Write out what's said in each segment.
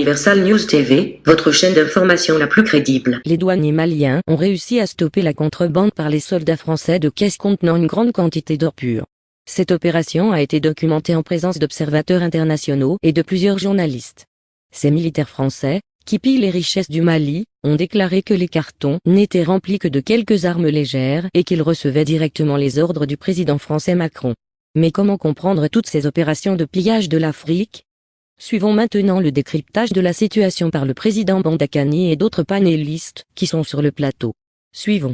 Universal News TV, votre chaîne d'information la plus crédible. Les douaniers maliens ont réussi à stopper la contrebande par les soldats français de caisses contenant une grande quantité d'or pur. Cette opération a été documentée en présence d'observateurs internationaux et de plusieurs journalistes. Ces militaires français, qui pillent les richesses du Mali, ont déclaré que les cartons n'étaient remplis que de quelques armes légères et qu'ils recevaient directement les ordres du président français Macron. Mais comment comprendre toutes ces opérations de pillage de l'Afrique? Suivons maintenant le décryptage de la situation par le président Bandakani et d'autres panélistes qui sont sur le plateau. Suivons.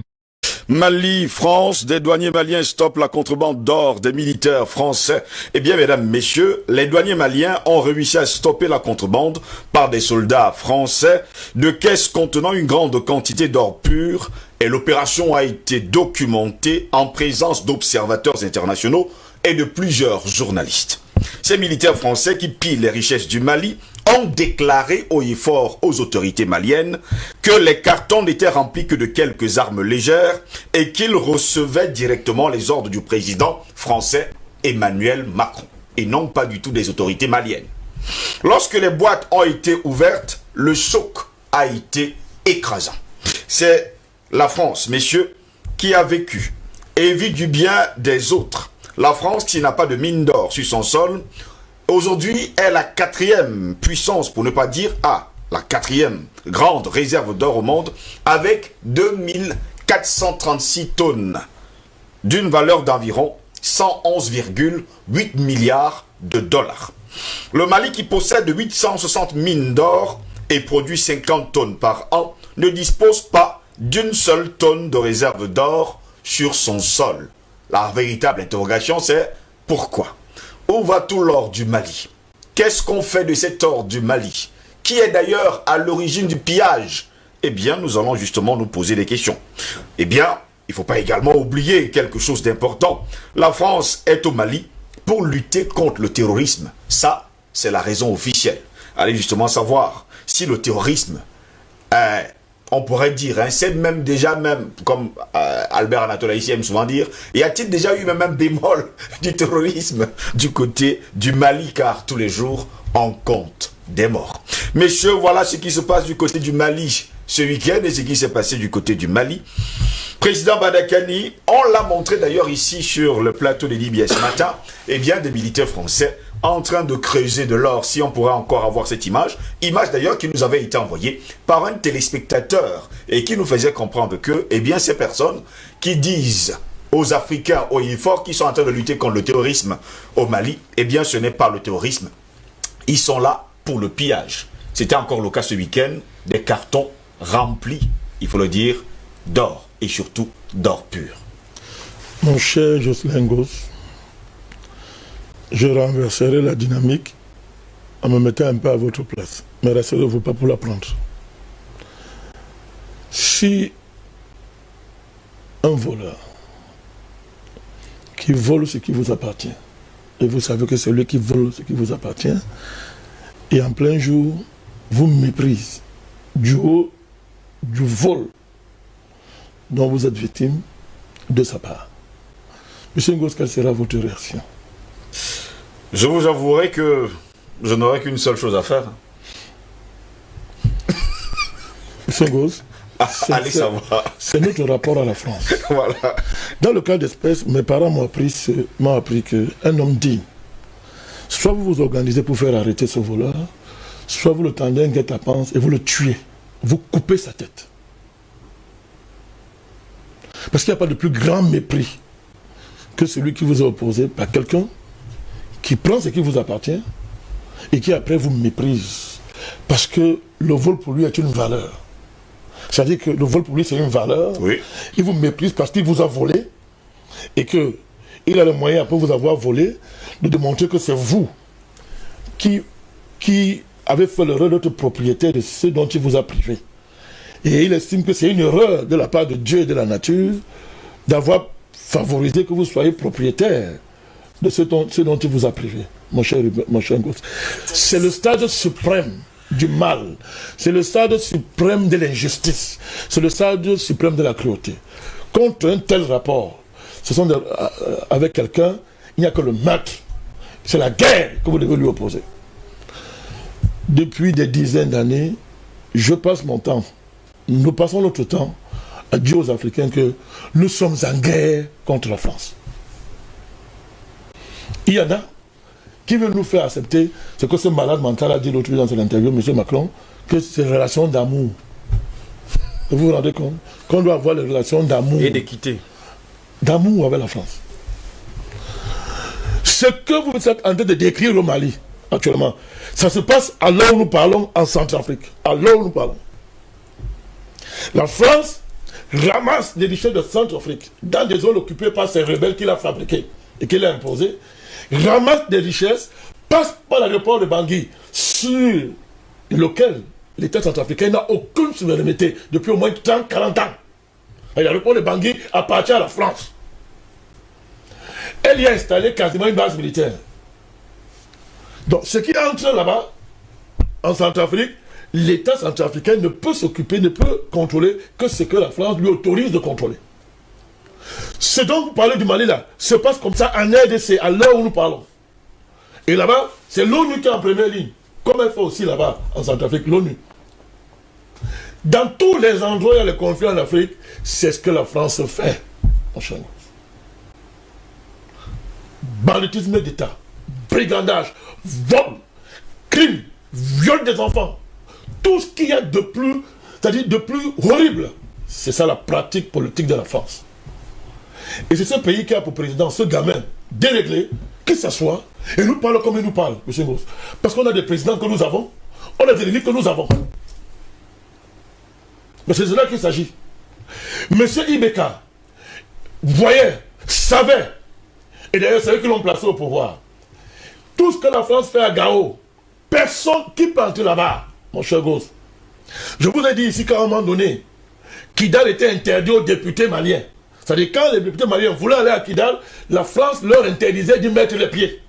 Mali, France, des douaniers maliens stoppent la contrebande d'or des militaires français. Eh bien, mesdames, messieurs, les douaniers maliens ont réussi à stopper la contrebande par des soldats français de caisses contenant une grande quantité d'or pur et l'opération a été documentée en présence d'observateurs internationaux et de plusieurs journalistes. Ces militaires français qui pillent les richesses du Mali ont déclaré haut et fort aux autorités maliennes que les cartons n'étaient remplis que de quelques armes légères et qu'ils recevaient directement les ordres du président français Emmanuel Macron et non pas du tout des autorités maliennes. Lorsque les boîtes ont été ouvertes, le choc a été écrasant. C'est la France, messieurs, qui a vécu et vit du bien des autres. La France, qui n'a pas de mine d'or sur son sol, aujourd'hui est la 4e puissance, pour ne pas dire la 4e grande réserve d'or au monde, avec 2436 tonnes, d'une valeur d'environ 111,8 milliards de dollars. Le Mali, qui possède 860 mines d'or et produit 50 tonnes par an, ne dispose pas d'une seule tonne de réserve d'or sur son sol. La véritable interrogation, c'est pourquoi? Où va tout l'or du Mali? Qu'est-ce qu'on fait de cet or du Mali? Qui est d'ailleurs à l'origine du pillage? Eh bien, nous allons justement nous poser des questions. Eh bien, il ne faut pas également oublier quelque chose d'important. La France est au Mali pour lutter contre le terrorisme. Ça, c'est la raison officielle. Allez justement savoir si le terrorisme on pourrait dire, c'est même déjà, comme Albert Anatole ici aime souvent dire, y a-t-il déjà eu même un bémol du terrorisme du côté du Mali, car tous les jours, on compte des morts. Messieurs, voilà ce qui se passe du côté du Mali ce week-end et ce qui s'est passé du côté du Mali. Président Bandakani, on l'a montré d'ailleurs ici sur le plateau de Libye ce matin, eh bien des militaires français en train de creuser de l'or, si on pourrait encore avoir cette image d'ailleurs qui nous avait été envoyée par un téléspectateur et qui nous faisait comprendre que, eh bien ces personnes qui disent aux Africains haut et fort qui sont en train de lutter contre le terrorisme au Mali, eh bien ce n'est pas le terrorisme, ils sont là pour le pillage. C'était encore le cas ce week-end, des cartons remplis, il faut le dire, d'or et surtout d'or pur. Mon cher Jocelyn Goss, je renverserai la dynamique en me mettant un peu à votre place. Mais rassurez-vous pas pour la prendre. Si un voleur qui vole ce qui vous appartient, et vous savez que c'est lui qui vole ce qui vous appartient, et en plein jour, vous méprise du haut du vol dont vous êtes victime de sa part. Monsieur Ngoz, quelle sera votre réaction? Je vous avouerai que je n'aurai qu'une seule chose à faire. Monsieur Ngoz, allez savoir. C'est notre rapport à la France. Voilà. Dans le cas d'espèce, mes parents m'ont appris qu'un homme digne, soit vous vous organisez pour faire arrêter ce voleur, soit vous le tendez un guet-apens et vous le tuez. Vous coupez sa tête. Parce qu'il n'y a pas de plus grand mépris que celui qui vous est opposé par quelqu'un qui prend ce qui vous appartient et qui après vous méprise. Parce que le vol pour lui est une valeur. C'est-à-dire que le vol pour lui c'est une valeur. Oui. Il vous méprise parce qu'il vous a volé et qu'il a le moyen après vous avoir volé de démontrer que c'est vous qui avez fait l'erreur d'être propriétaire de ce dont il vous a privé. Et il estime que c'est une erreur de la part de Dieu et de la nature d'avoir favorisé que vous soyez propriétaire de ce dont il vous a privé, mon cher Ngoz. C'est le stade suprême du mal. C'est le stade suprême de l'injustice. C'est le stade suprême de la cruauté. Contre un tel rapport, avec quelqu'un, il n'y a que le meurtre. C'est la guerre que vous devez lui opposer. depuis des dizaines d'années, je passe mon temps, nous passons notre temps à dire aux Africains que nous sommes en guerre contre la France. Il y en a qui veulent nous faire accepter ce que ce malade mental a dit l'autre jour dans son interview, M. Macron, que c'est une relation d'amour. Vous vous rendez compte qu'on doit avoir les relations d'amour. Et d'équité. D'amour avec la France. Ce que vous êtes en train de décrire au Mali, actuellement, ça se passe à l'heure où nous parlons en Centrafrique. À l'heure où nous parlons. La France ramasse les richesses de Centrafrique dans des zones occupées par ces rebelles qu'il a fabriquées et qu'il a imposées, ramasse des richesses, passe par l'aéroport de Bangui, sur lequel l'État centrafricain n'a aucune souveraineté depuis au moins 30-40 ans. L'aéroport de Bangui appartient à la France. Elle y a installé quasiment une base militaire. Donc, ce qui entre là-bas, en Centrafrique, l'État centrafricain ne peut s'occuper, ne peut contrôler que ce que la France lui autorise de contrôler. Ce dont vous parlez du Mali là, se passe comme ça en RDC, à l'heure où nous parlons. Et là-bas, c'est l'ONU qui est en première ligne, comme elle fait aussi là-bas, en Centrafrique, l'ONU. Dans tous les endroits où il y a les conflits en Afrique, c'est ce que la France fait, mon cher. Banditisme d'État, brigandage, vol, crime, viol des enfants, tout ce qu'il y a de plus, c'est-à-dire de plus horrible, c'est ça la pratique politique de la France. Et c'est ce pays qui a pour président ce gamin déréglé, qui s'assoit et nous parle comme il nous parle, M. Gross. Parce qu'on a des présidents que nous avons, on a des élites que nous avons. Mais c'est de cela qu'il s'agit. M. Ibeka voyait, savait, et d'ailleurs c'est eux qui l'ont placé au pouvoir. Tout ce que la France fait à Gao, personne qui peut entrer là-bas, mon cher Gross. Je vous ai dit ici qu'à un moment donné, Kidal était interdit aux députés maliens. C'est-à-dire quand les députés maliens voulaient aller à Kidal, la France leur interdisait d'y mettre les pieds.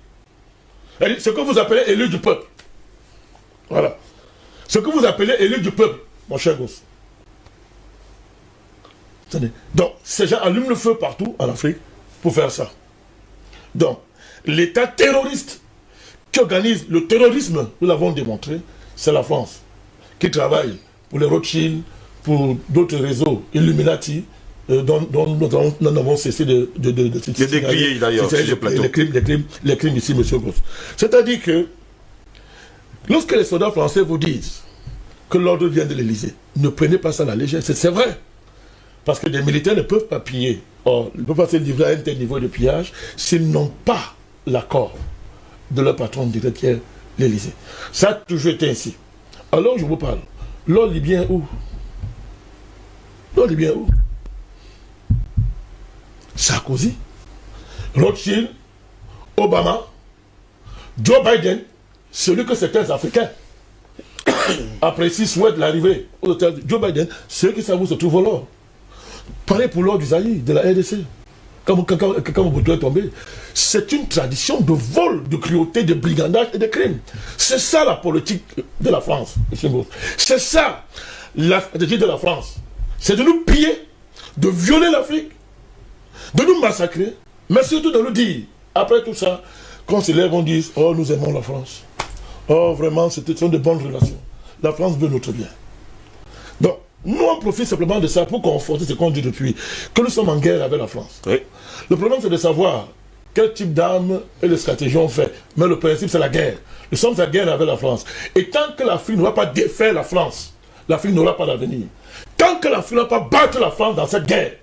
Ce que vous appelez élu du peuple. Voilà. Ce que vous appelez élu du peuple, mon cher Gross. Donc, ces gens allument le feu partout en Afrique pour faire ça. Donc, l'État terroriste qui organise le terrorisme, nous l'avons démontré, c'est la France, qui travaille pour les Rothschild, pour d'autres réseaux Illuminati, dont nous avons cessé de décrier d'ailleurs sur ce plateau. Les crimes ici, M. Gross. C'est-à-dire que, lorsque les soldats français vous disent que l'ordre vient de l'Élysée, ne prenez pas ça à la légère, c'est vrai. Parce que des militaires ne peuvent pas piller. Or, ils ne peuvent pas se livrer à un tel niveau de pillage s'ils n'ont pas l'accord de leur patron direct qui est l'Élysée. Ça a toujours été ainsi. Alors, je vous parle. L'or libyen où? L'or libyen où? Sarkozy, Rothschild, Obama, Joe Biden, celui que certains Africains apprécient, souhaitent l'arrivée au hôtel de Joe Biden, ceux qui savent où se trouve l'or. Pareil pour l'or du Zaïre, de la RDC. Quand Mobutu est tombé, c'est une tradition de vol, de cruauté, de brigandage et de crime. C'est ça la politique de la France, M. C'est ça la stratégie de la France. C'est de nous piller, de violer l'Afrique, de nous massacrer, mais surtout de nous dire, après tout ça, qu'on se lève, on dit, oh, nous aimons la France. Oh, vraiment, ce sont de bonnes relations. La France veut notre bien. Donc, nous, on profite simplement de ça pour conforter ce qu'on dit depuis, que nous sommes en guerre avec la France. Oui. Le problème, c'est de savoir quel type d'armes et de stratégie on fait. Mais le principe, c'est la guerre. Nous sommes en guerre avec la France. Et tant que l'Afrique n'aura pas défait la France, l'Afrique n'aura pas d'avenir. Tant que l'Afrique n'aura pas battu la France dans cette guerre,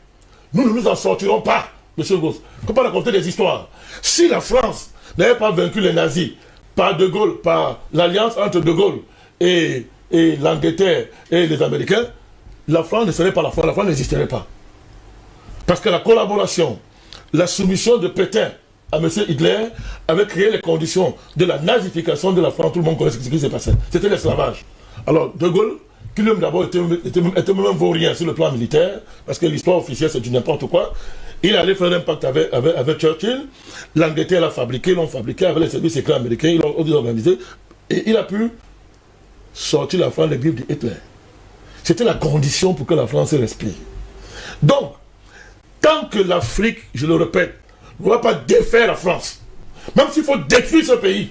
nous ne nous en sortirons pas, M. Gross. On ne peut pas raconter des histoires. Si la France n'avait pas vaincu les nazis par De Gaulle, par l'alliance entre De Gaulle et l'Angleterre et les Américains, la France ne serait pas la France, la France n'existerait pas. Parce que la collaboration, la soumission de Pétain à M. Hitler avait créé les conditions de la nazification de la France. Tout le monde connaît ce qui s'est passé. C'était l'esclavage. Alors, De Gaulle, qui lui-même d'abord était même vaurien sur le plan militaire, parce que l'histoire officielle c'est du n'importe quoi, il allait faire un pacte avec Churchill, l'Angleterre l'a fabriqué, l'ont fabriqué avec les services secrets américains, ils l'ont organisé, et il a pu sortir la France des griffes de Hitler. C'était la condition pour que la France respire. Donc, tant que l'Afrique, je le répète, ne va pas défaire la France, même s'il faut détruire ce pays,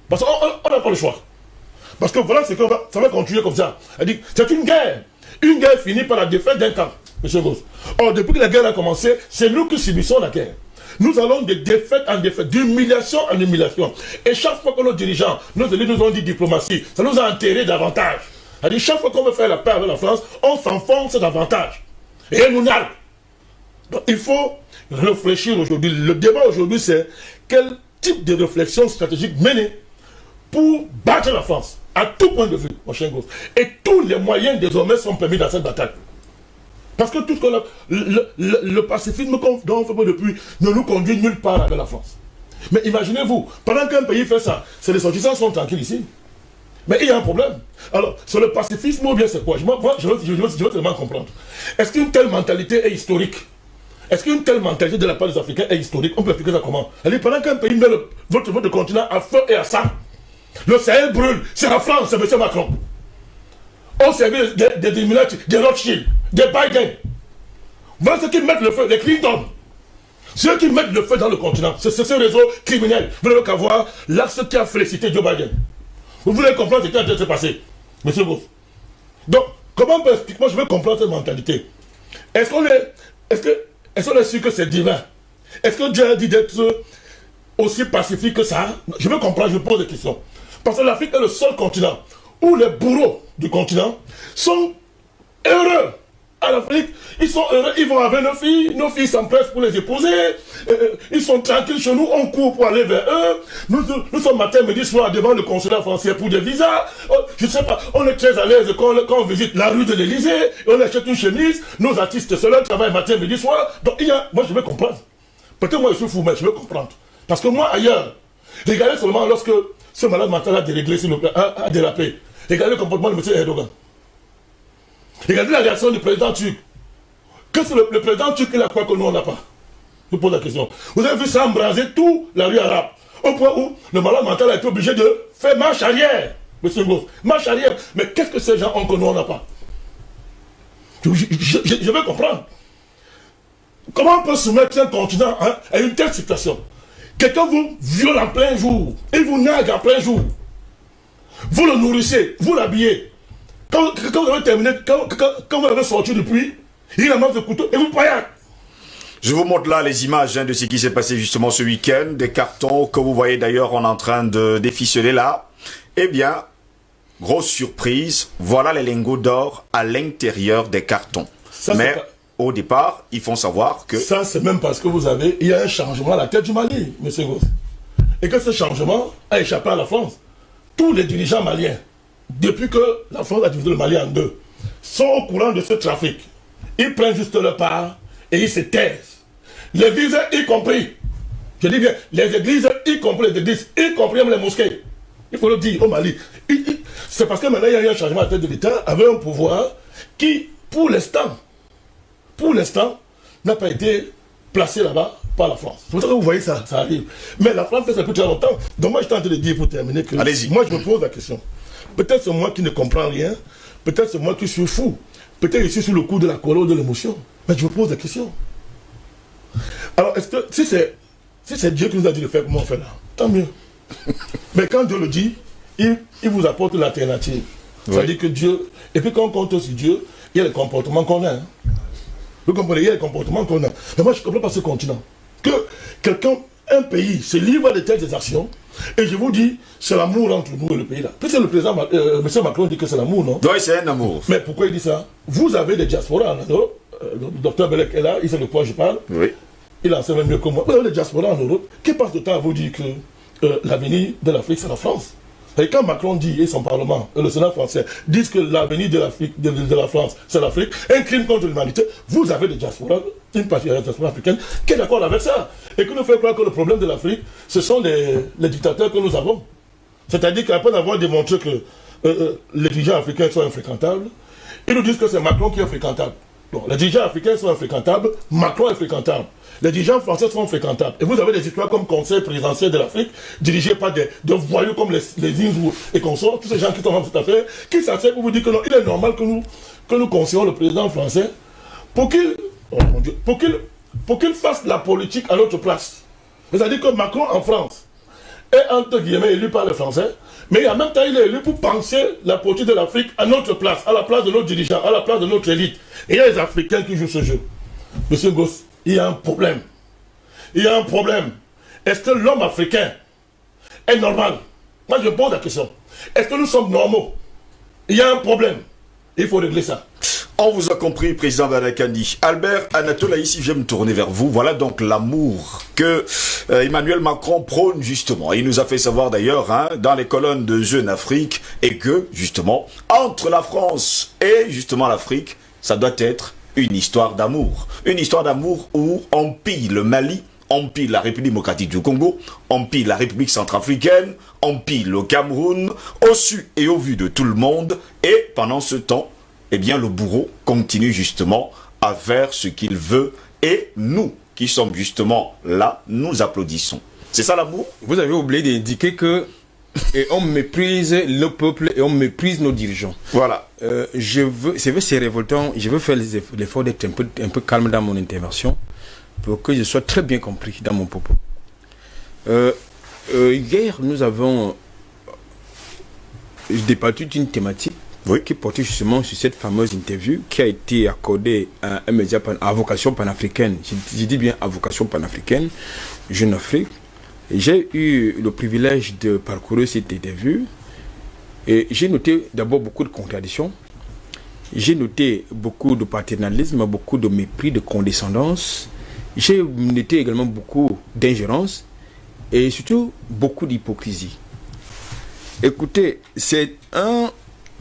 parce qu'on n'a pas le choix. Parce que voilà, c'est que ça va continuer comme ça. Elle dit, c'est une guerre. Une guerre finie par la défaite d'un camp, M. Goss. Or, depuis que la guerre a commencé, c'est nous qui subissons la guerre. Nous allons de défaite en défaite, d'humiliation en humiliation. Et chaque fois que nos dirigeants, nos élus nous ont dit diplomatie, ça nous a enterré davantage. C'est-à-dire, chaque fois qu'on veut faire la paix avec la France, on s'enfonce davantage. Et elle nous nargue. Donc, il faut réfléchir aujourd'hui. Le débat aujourd'hui, c'est quel type de réflexion stratégique mener pour battre la France, à tout point de vue, mon cher Goss. Et tous les moyens désormais sont permis dans cette bataille. Parce que tout ce que le pacifisme dont on fait depuis ne nous conduit nulle part avec la France. Mais imaginez-vous, pendant qu'un pays fait ça, les ressortissants sont tranquilles ici. Mais il y a un problème. Alors, c'est le pacifisme ou bien c'est quoi? Moi, je veux tellement comprendre. Est-ce qu'une telle mentalité est historique? Est-ce qu'une telle mentalité de la part des Africains est historique? On peut expliquer ça comment? Elle dit, pendant qu'un pays met votre continent à feu et à sang, le Sahel brûle, c'est la France, c'est M. Macron. Au service des Illuminati, des Rothschild, des Biden. Voilà ceux qui mettent le feu, les Clinton. Ceux qui mettent le feu dans le continent, c'est ce réseau criminel. Vous n'avez qu'à voir l'axe qui a félicité Joe Biden. Vous voulez comprendre ce qui est en train de se passer, M. Goss. Donc, comment on peut expliquer? Moi, je veux comprendre cette mentalité. Est-ce qu'on est sûr que c'est divin? Est-ce que Dieu a dit d'être aussi pacifique que ça? Je veux comprendre, je pose des questions. Parce que l'Afrique est le seul continent où les bourreaux du continent sont heureux. À l'Afrique, ils sont heureux, ils vont avec nos filles s'empressent pour les épouser, ils sont tranquilles chez nous, on court pour aller vers eux, nous sommes matin, midi, soir devant le consulat français pour des visas, je ne sais pas, on est très à l'aise quand on visite la rue de l'Élysée, on achète une chemise, nos artistes seuls travaillent matin, midi, soir, donc moi je veux comprendre, peut-être moi je suis fou, mais je veux comprendre, parce que moi ailleurs, regardez seulement lorsque ce malade mental a déréglé, a dérapé, regardez le comportement de M. Erdogan. Regardez la réaction du président turc. Qu'est-ce que le président turc il a quoi que nous on n'a pas? Je pose la question. Vous avez vu ça embraser toute la rue arabe. Au point où le malade mental a été obligé de faire marche arrière. Monsieur Goss, marche arrière. Mais qu'est-ce que ces gens ont que nous on n'a pas? Je veux comprendre. Comment on peut soumettre un continent à une telle situation? Quelqu'un vous viole en plein jour. Il vous nague en plein jour. Vous le nourrissez, vous l'habillez. Quand vous avez terminé, quand vous avez sorti du puits, il a de couteau et vous poignardez. Je vous montre là les images de ce qui s'est passé justement ce week-end, des cartons que vous voyez d'ailleurs on est en train de déficeler là. Eh bien, grosse surprise, voilà les lingots d'or à l'intérieur des cartons. Ça, mais au départ, ils font savoir que... Ça, c'est même parce que il y a un changement à la tête du Mali, M. Goss. Et que ce changement a échappé à la France. Tous les dirigeants maliens, depuis que la France a divisé le Mali en deux, sont au courant de ce trafic. Ils prennent juste leur part et ils se taisent. L'église y compris. Je dis bien, les églises y compris, les églises y compris même les mosquées. Il faut le dire au Mali. C'est parce que maintenant il y a eu un changement à la tête de l'État avec un pouvoir qui, pour l'instant, n'a pas été placé là-bas par la France. C'est pour ça que vous voyez ça arrive. Mais la France fait ça depuis très longtemps. Donc moi je tente de dire pour terminer que moi je me pose la question. Peut-être c'est moi qui ne comprends rien, peut-être c'est moi qui suis fou, peut-être je suis sur le coup de la colère de l'émotion, mais je me pose des questions. Alors, est-ce que si c'est Dieu qui nous a dit de faire, comment on fait là? Tant mieux. Mais quand Dieu le dit, il vous apporte l'alternative. C'est-à-dire que Dieu, et puis quand on compte sur Dieu, il y a les comportements qu'on a. Hein. Vous comprenez, il y a les comportements qu'on a. Mais moi je ne comprends pas ce continent. Que quelqu'un, un pays se livre à de telles actions, et je vous dis, c'est l'amour entre nous et le pays là. Peut-être le président, M. Macron dit que c'est l'amour, non? Oui, c'est un amour. Mais pourquoi il dit ça? Vous avez des diasporas en Europe. Le docteur Belek est là, il sait de quoi je parle. Oui. Il en sait même mieux que moi. Vous avez des diasporas en Europe qui passent le temps à vous dire que l'avenir de l'Afrique, c'est la France. Et quand Macron dit, et son Parlement, et le Sénat français, disent que l'avenir de l'Afrique, de la France, c'est l'Afrique, un crime contre l'humanité, vous avez des diasporas, une partie de la diaspora africaine, qui est d'accord avec ça. Et qui nous fait croire que le problème de l'Afrique, ce sont les dictateurs que nous avons. C'est-à-dire qu'après avoir démontré que les dirigeants africains sont infréquentables, ils nous disent que c'est Macron qui est fréquentable. Bon, les dirigeants africains sont infréquentables, Macron est fréquentable. Les dirigeants français sont fréquentables. Et vous avez des histoires comme Conseil présidentiel de l'Afrique, dirigé par des voyous comme les Inzou et consorts, tous ces gens qui sont dans cette affaire, qui s'asseyent pour vous dire que non, il est normal que nous conseillons le président français pour qu'il fasse la politique à notre place. C'est-à-dire que Macron en France est entre guillemets élu par les Français, Mais en même temps, il est élu pour penser la politique de l'Afrique à notre place, à la place de nos dirigeants, à la place de notre élite. Et il y a les Africains qui jouent ce jeu. Monsieur Goss, il y a un problème. Il y a un problème. Est-ce que l'homme africain est normal? Moi, je pose la question. Est-ce que nous sommes normaux? Il y a un problème. Il faut régler ça. On vous a compris, président Badakani. Albert Anatola, ici, je vais me tourner vers vous. Voilà donc l'amour que Emmanuel Macron prône, justement. Il nous a fait savoir d'ailleurs, hein, dans les colonnes de Jeune Afrique, et que, justement, entre la France et, justement, l'Afrique, ça doit être une histoire d'amour. Une histoire d'amour où on pille le Mali, on pille la République démocratique du Congo, on pille la République centrafricaine, on pille le Cameroun, au su et au vu de tout le monde, et pendant ce temps, eh bien, le bourreau continue justement à faire ce qu'il veut, et nous, qui sommes justement là, nous applaudissons. C'est ça l'amour? Vous avez oublié d'indiquer que on méprise le peuple et on méprise nos dirigeants. Voilà. C'est révoltant. Je veux faire l'effort d'être un peu calme dans mon intervention pour que je sois très bien compris dans mon propos. Hier, nous avons débattu d'une thématique qui portait justement sur cette fameuse interview qui a été accordée à un média à vocation panafricaine. Je dis bien à vocation panafricaine, Jeune Afrique. J'ai eu le privilège de parcourir cette interview et j'ai noté d'abord beaucoup de contradictions. J'ai noté beaucoup de paternalisme, beaucoup de mépris, de condescendance. J'ai noté également beaucoup d'ingérence et surtout beaucoup d'hypocrisie. Écoutez, c'est un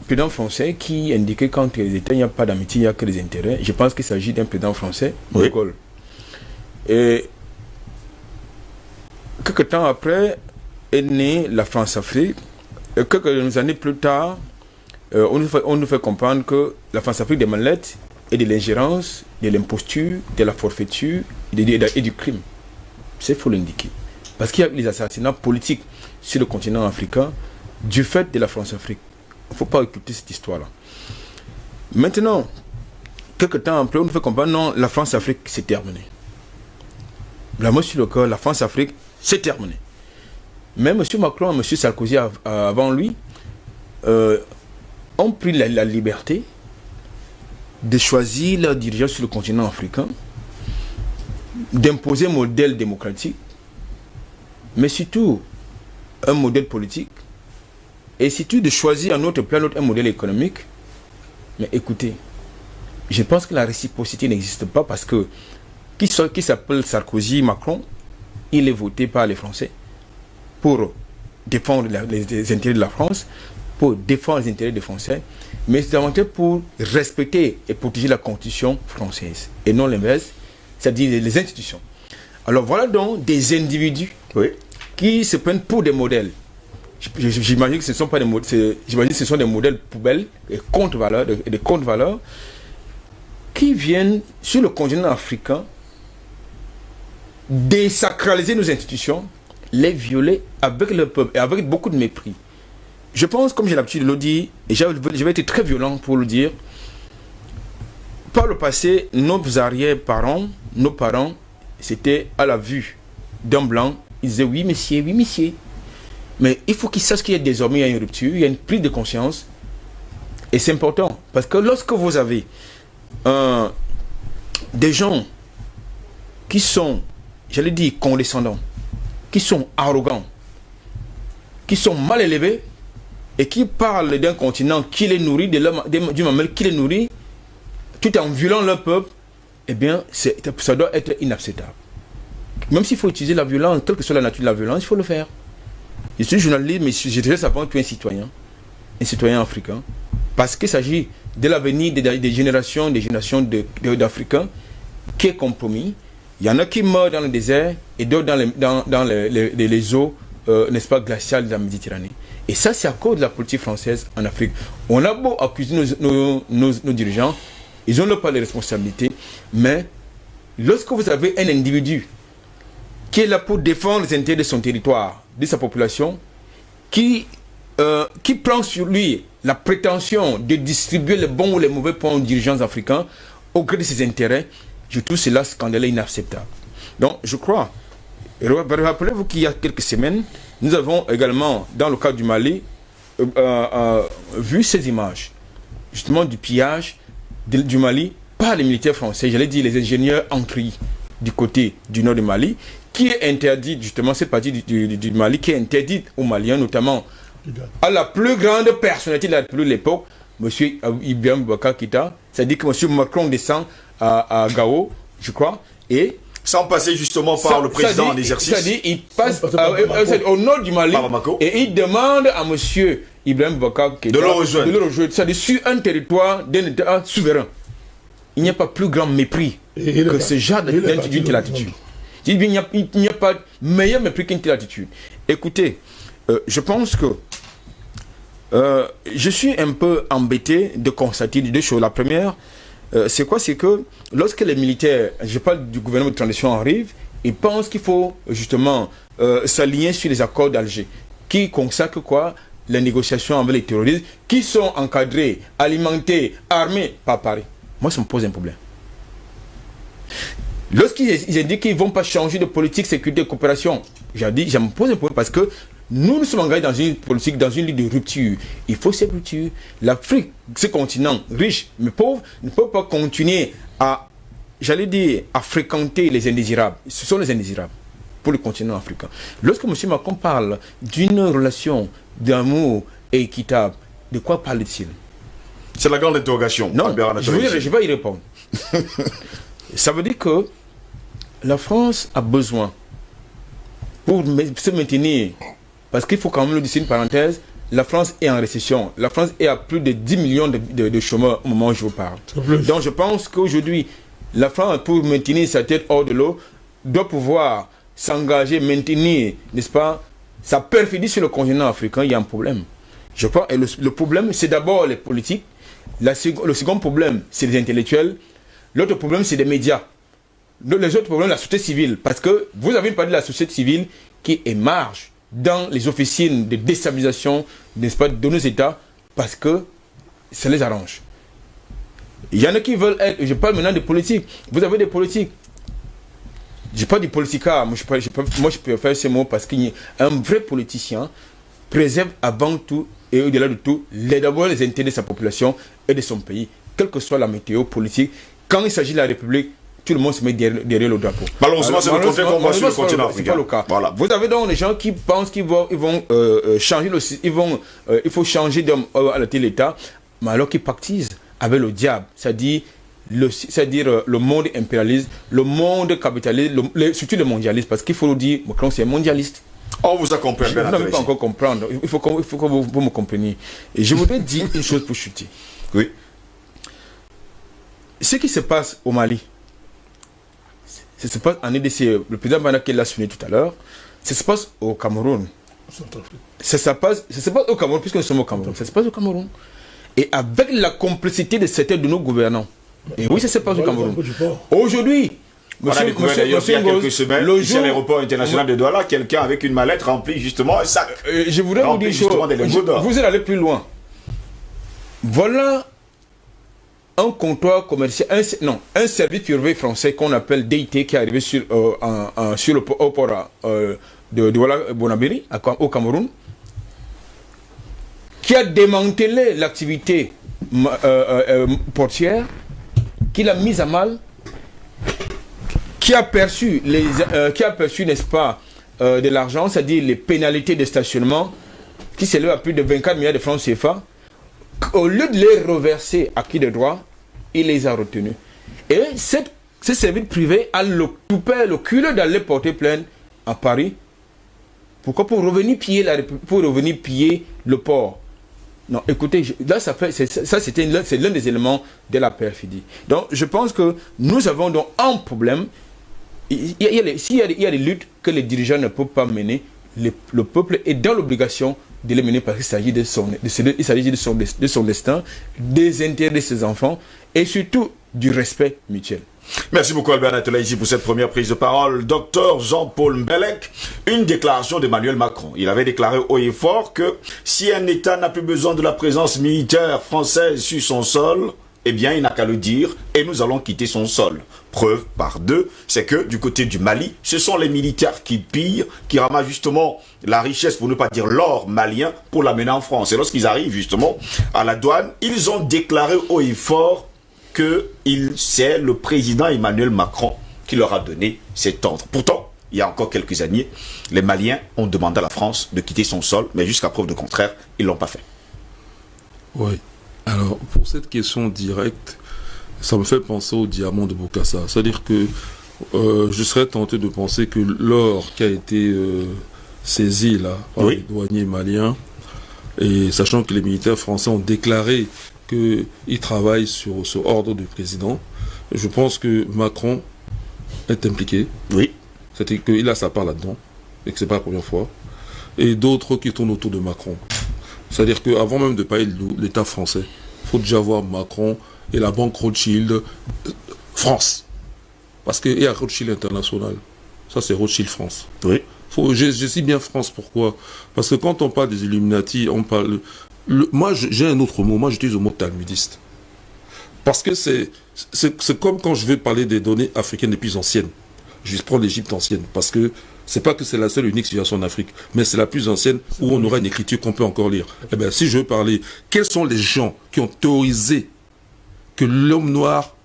président français qui indiquait qu'entre les États, il n'y a pas d'amitié, il n'y a que des intérêts. Je pense qu'il s'agit d'un président français, de Gaulle. Et quelques temps après est née la France-Afrique. Et quelques années plus tard, on nous fait comprendre que la France-Afrique des mallettes et de l'ingérence, de l'imposture, de la forfaiture et du crime. C'est faut l'indiquer. Parce qu'il y a eu les assassinats politiques sur le continent africain du fait de la France-Afrique. Il ne faut pas occulter cette histoire-là. Maintenant, quelques temps après, on nous fait comprendre non, la France-Afrique, c'est terminé. La mot sur le corps, la France-Afrique, c'est terminé. Mais M. Macron et M. Sarkozy avant lui ont pris la liberté de choisir leurs dirigeants sur le continent africain, d'imposer un modèle démocratique, mais surtout un modèle politique, et surtout de choisir un autre plan, un modèle économique. Mais écoutez, je pense que la réciprocité n'existe pas parce que qui s'appelle Sarkozy, Macron, il est voté par les Français pour défendre les intérêts de la France, pour défendre les intérêts des Français, mais c'est davantage pour respecter et protéger la Constitution française, et non l'inverse, c'est-à-dire les institutions. Alors voilà donc des individus qui se prennent pour des modèles. J'imagine que ce sont pas des modèles, j'imagine que ce sont des modèles poubelles et contre-valeurs, des contre-valeurs qui viennent sur le continent africain désacraliser nos institutions, les violer avec le peuple et avec beaucoup de mépris. Je pense, comme j'ai l'habitude de le dire, et je vais être très violent pour le dire, par le passé, nos arrière-parents, nos parents, c'était à la vue d'un blanc, ils disaient oui messieurs, oui messieurs. Mais il faut qu'ils sachent qu'il y a désormais une rupture, il y a une prise de conscience. Et c'est important, parce que lorsque vous avez des gens qui sont, j'allais dire, condescendants, qui sont arrogants, qui sont mal élevés, et qui parlent d'un continent qui les nourrit, du mamel qui les nourrit, tout en violant leur peuple, eh bien, ça doit être inacceptable. Même s'il faut utiliser la violence, quelle que soit la nature de la violence, il faut le faire. Je suis journaliste, mais je dirais avant tout un citoyen africain, parce qu'il s'agit de l'avenir des générations d'Africains qui est compromis. Il y en a qui meurent dans le désert et d'autres dans les eaux, n'est-ce pas, glaciales de la Méditerranée. Et ça, c'est à cause de la politique française en Afrique. On a beau accuser nos dirigeants, ils ont pas les responsabilités, mais lorsque vous avez un individu qui est là pour défendre les intérêts de son territoire, de sa population, qui prend sur lui la prétention de distribuer les bons ou les mauvais points aux dirigeants africains au gré de ses intérêts, je trouve cela scandaleux et inacceptable. Donc, je crois, rappelez-vous qu'il y a quelques semaines, nous avons également, dans le cas du Mali, vu ces images, justement du pillage du Mali par les militaires français, j'allais dire les ingénieurs ancrés du côté du nord du Mali, qui est interdit, justement, cette partie du Mali, qui est interdite aux Maliens, notamment à la plus grande personnalité de la République de l'époque, M. Ibrahim Boubacar Keïta, c'est-à-dire que M. Macron descend à Gao, je crois, et sans passer justement par le président en exercice. C'est-à-dire il passe au nord du Mali et il demande à M. Ibrahim Boubacar Keïta de le rejoindre. C'est-à-dire sur un territoire d'un État souverain. Il n'y a pas plus grand mépris que ce genre d'une telle attitude. Il n'y a pas meilleur mépris qu'une telle attitude. Écoutez, je pense que je suis un peu embêté de constater deux choses. La première, c'est quoi? C'est que lorsque les militaires, je parle du gouvernement de transition, arrivent, ils pensent qu'il faut justement s'aligner sur les accords d'Alger, qui consacrent quoi? Les négociations avec les terroristes, qui sont encadrés, alimentés, armés par Paris. Moi, ça me pose un problème. Lorsqu'ils indiquent qu'ils ne vont pas changer de politique, sécurité et coopération, j'ai dit, ça me pose un problème parce que nous sommes engagés dans une politique, dans une ligne de rupture. Il faut cette rupture. L'Afrique, ce continent riche mais pauvre, ne peut pas continuer à, j'allais dire, à fréquenter les indésirables. Ce sont les indésirables pour le continent africain. Lorsque M. Macron parle d'une relation d'amour équitable, de quoi parle-t-il? C'est la grande interrogation. Non, je vais pas y répondre. Ça veut dire que la France a besoin, pour se maintenir, parce qu'il faut quand même le dire, une parenthèse, la France est en récession. La France est à plus de 10 millions de chômeurs au moment où je vous parle. Donc je pense qu'aujourd'hui, la France, pour maintenir sa tête hors de l'eau, doit pouvoir s'engager, maintenir, n'est-ce pas, sa perfidie sur le continent africain. Il y a un problème. Je crois, et le problème, c'est d'abord les politiques. Le second problème, c'est les intellectuels. L'autre problème, c'est les médias. Les autres problèmes, la société civile. Parce que vous avez parlé de la société civile qui émarge dans les officines de déstabilisation, n'est-ce pas, de nos États, parce que ça les arrange. Il y en a qui veulent être, je parle maintenant des politiques. Vous avez des politiques. Je parle du politica, moi je peux faire ces mots parce qu'un vrai politicien préserve avant tout et au-delà de tout, d'abord les intérêts de sa population et de son pays, quelle que soit la météo politique. Quand il s'agit de la République, tout le monde se met derrière le drapeau. Malheureusement, c'est le contraire qu'on voit sur le continent africain. C'est pas le cas. Voilà. Vous avez donc des gens qui pensent qu'ils vont changer il faut changer d'homme à la telle État, mais alors qu'ils pactisent avec le diable, c'est-à-dire le monde impérialiste, le monde capitaliste, surtout le mondialiste, parce qu'il faut le dire, Macron c'est un mondialiste. On vous a compris. Je ne peux pas encore comprendre. Il faut que vous me compreniez. Et je voudrais dire une chose pour chuter. Oui. Ce qui se passe au Mali, ça se passe en EDC, le président Banaké l'a souligné tout à l'heure, ça se passe au Cameroun. Ça se passe au Cameroun, puisque nous sommes au Cameroun. Ça se passe au Cameroun. Et avec la complicité de certains de nos gouvernants. Et oui, ça se passe au Cameroun. Aujourd'hui, on a découvert d'ailleurs il y a quelques semaines, ici à l'aéroport international de Douala, quelqu'un avec une mallette remplie justement un sac. Je voudrais vous dire vous êtes allé plus loin. Voilà un comptoir commercial, un service privé français qu'on appelle DIT qui est arrivé sur le port de Douala Bonabéry au Cameroun, qui a démantelé l'activité portière, qui l'a mise à mal, qui a perçu, n'est-ce pas, de l'argent, c'est-à-dire les pénalités de stationnement, qui s'élèvent à plus de 24 milliards de francs CFA. Au lieu de les reverser à qui de droit, il les a retenus. Et ce service privé a le culot d'aller porter plainte à Paris. Pourquoi? Pour revenir piller le port. Non, écoutez, là, c'est l'un des éléments de la perfidie. Donc, je pense que nous avons donc un problème. S'il y a des luttes que les dirigeants ne peuvent pas mener, le peuple est dans l'obligation de les mener parce qu'il s'agit de son destin, des intérêts de ses enfants et surtout du respect mutuel. Merci beaucoup Albert Natelaïsi pour cette première prise de parole. Docteur Jean-Paul Mbelek, une déclaration d'Emmanuel Macron. Il avait déclaré haut et fort que si un État n'a plus besoin de la présence militaire française sur son sol, eh bien, il n'a qu'à le dire et nous allons quitter son sol. Preuve par deux, c'est que du côté du Mali, ce sont les militaires qui pillent, qui ramassent justement la richesse, pour ne pas dire l'or malien, pour l'amener en France. Et lorsqu'ils arrivent justement à la douane, ils ont déclaré haut et fort que c'est le président Emmanuel Macron qui leur a donné cet ordre. Pourtant, il y a encore quelques années, les Maliens ont demandé à la France de quitter son sol, mais jusqu'à preuve de contraire, ils ne l'ont pas fait. Oui. Alors, pour cette question directe, ça me fait penser au diamant de Bokassa. C'est-à-dire que je serais tenté de penser que l'or qui a été saisi là par les douaniers maliens, et sachant que les militaires français ont déclaré qu'ils travaillent sur ce ordre du président, je pense que Macron est impliqué. Oui. C'est-à-dire qu'il a sa part là-dedans, et que ce n'est pas la première fois. Et d'autres qui tournent autour de Macron. C'est-à-dire qu'avant même de payer l'État français, il faut déjà voir Macron et la banque Rothschild France. Parce qu'il y a Rothschild International. Ça, c'est Rothschild France. Oui. Je dis bien France, pourquoi? Parce que quand on parle des Illuminati, on parle... moi, j'ai un autre mot. Moi, j'utilise le mot talmudiste. Parce que c'est comme quand je vais parler des données africaines les plus anciennes. Je prends l'Égypte ancienne. Parce que c'est pas que c'est la seule unique civilisation en Afrique, mais c'est la plus ancienne où on aura une écriture qu'on peut encore lire. Eh bien, si je veux parler, quels sont les gens qui ont théorisé que l'homme noir,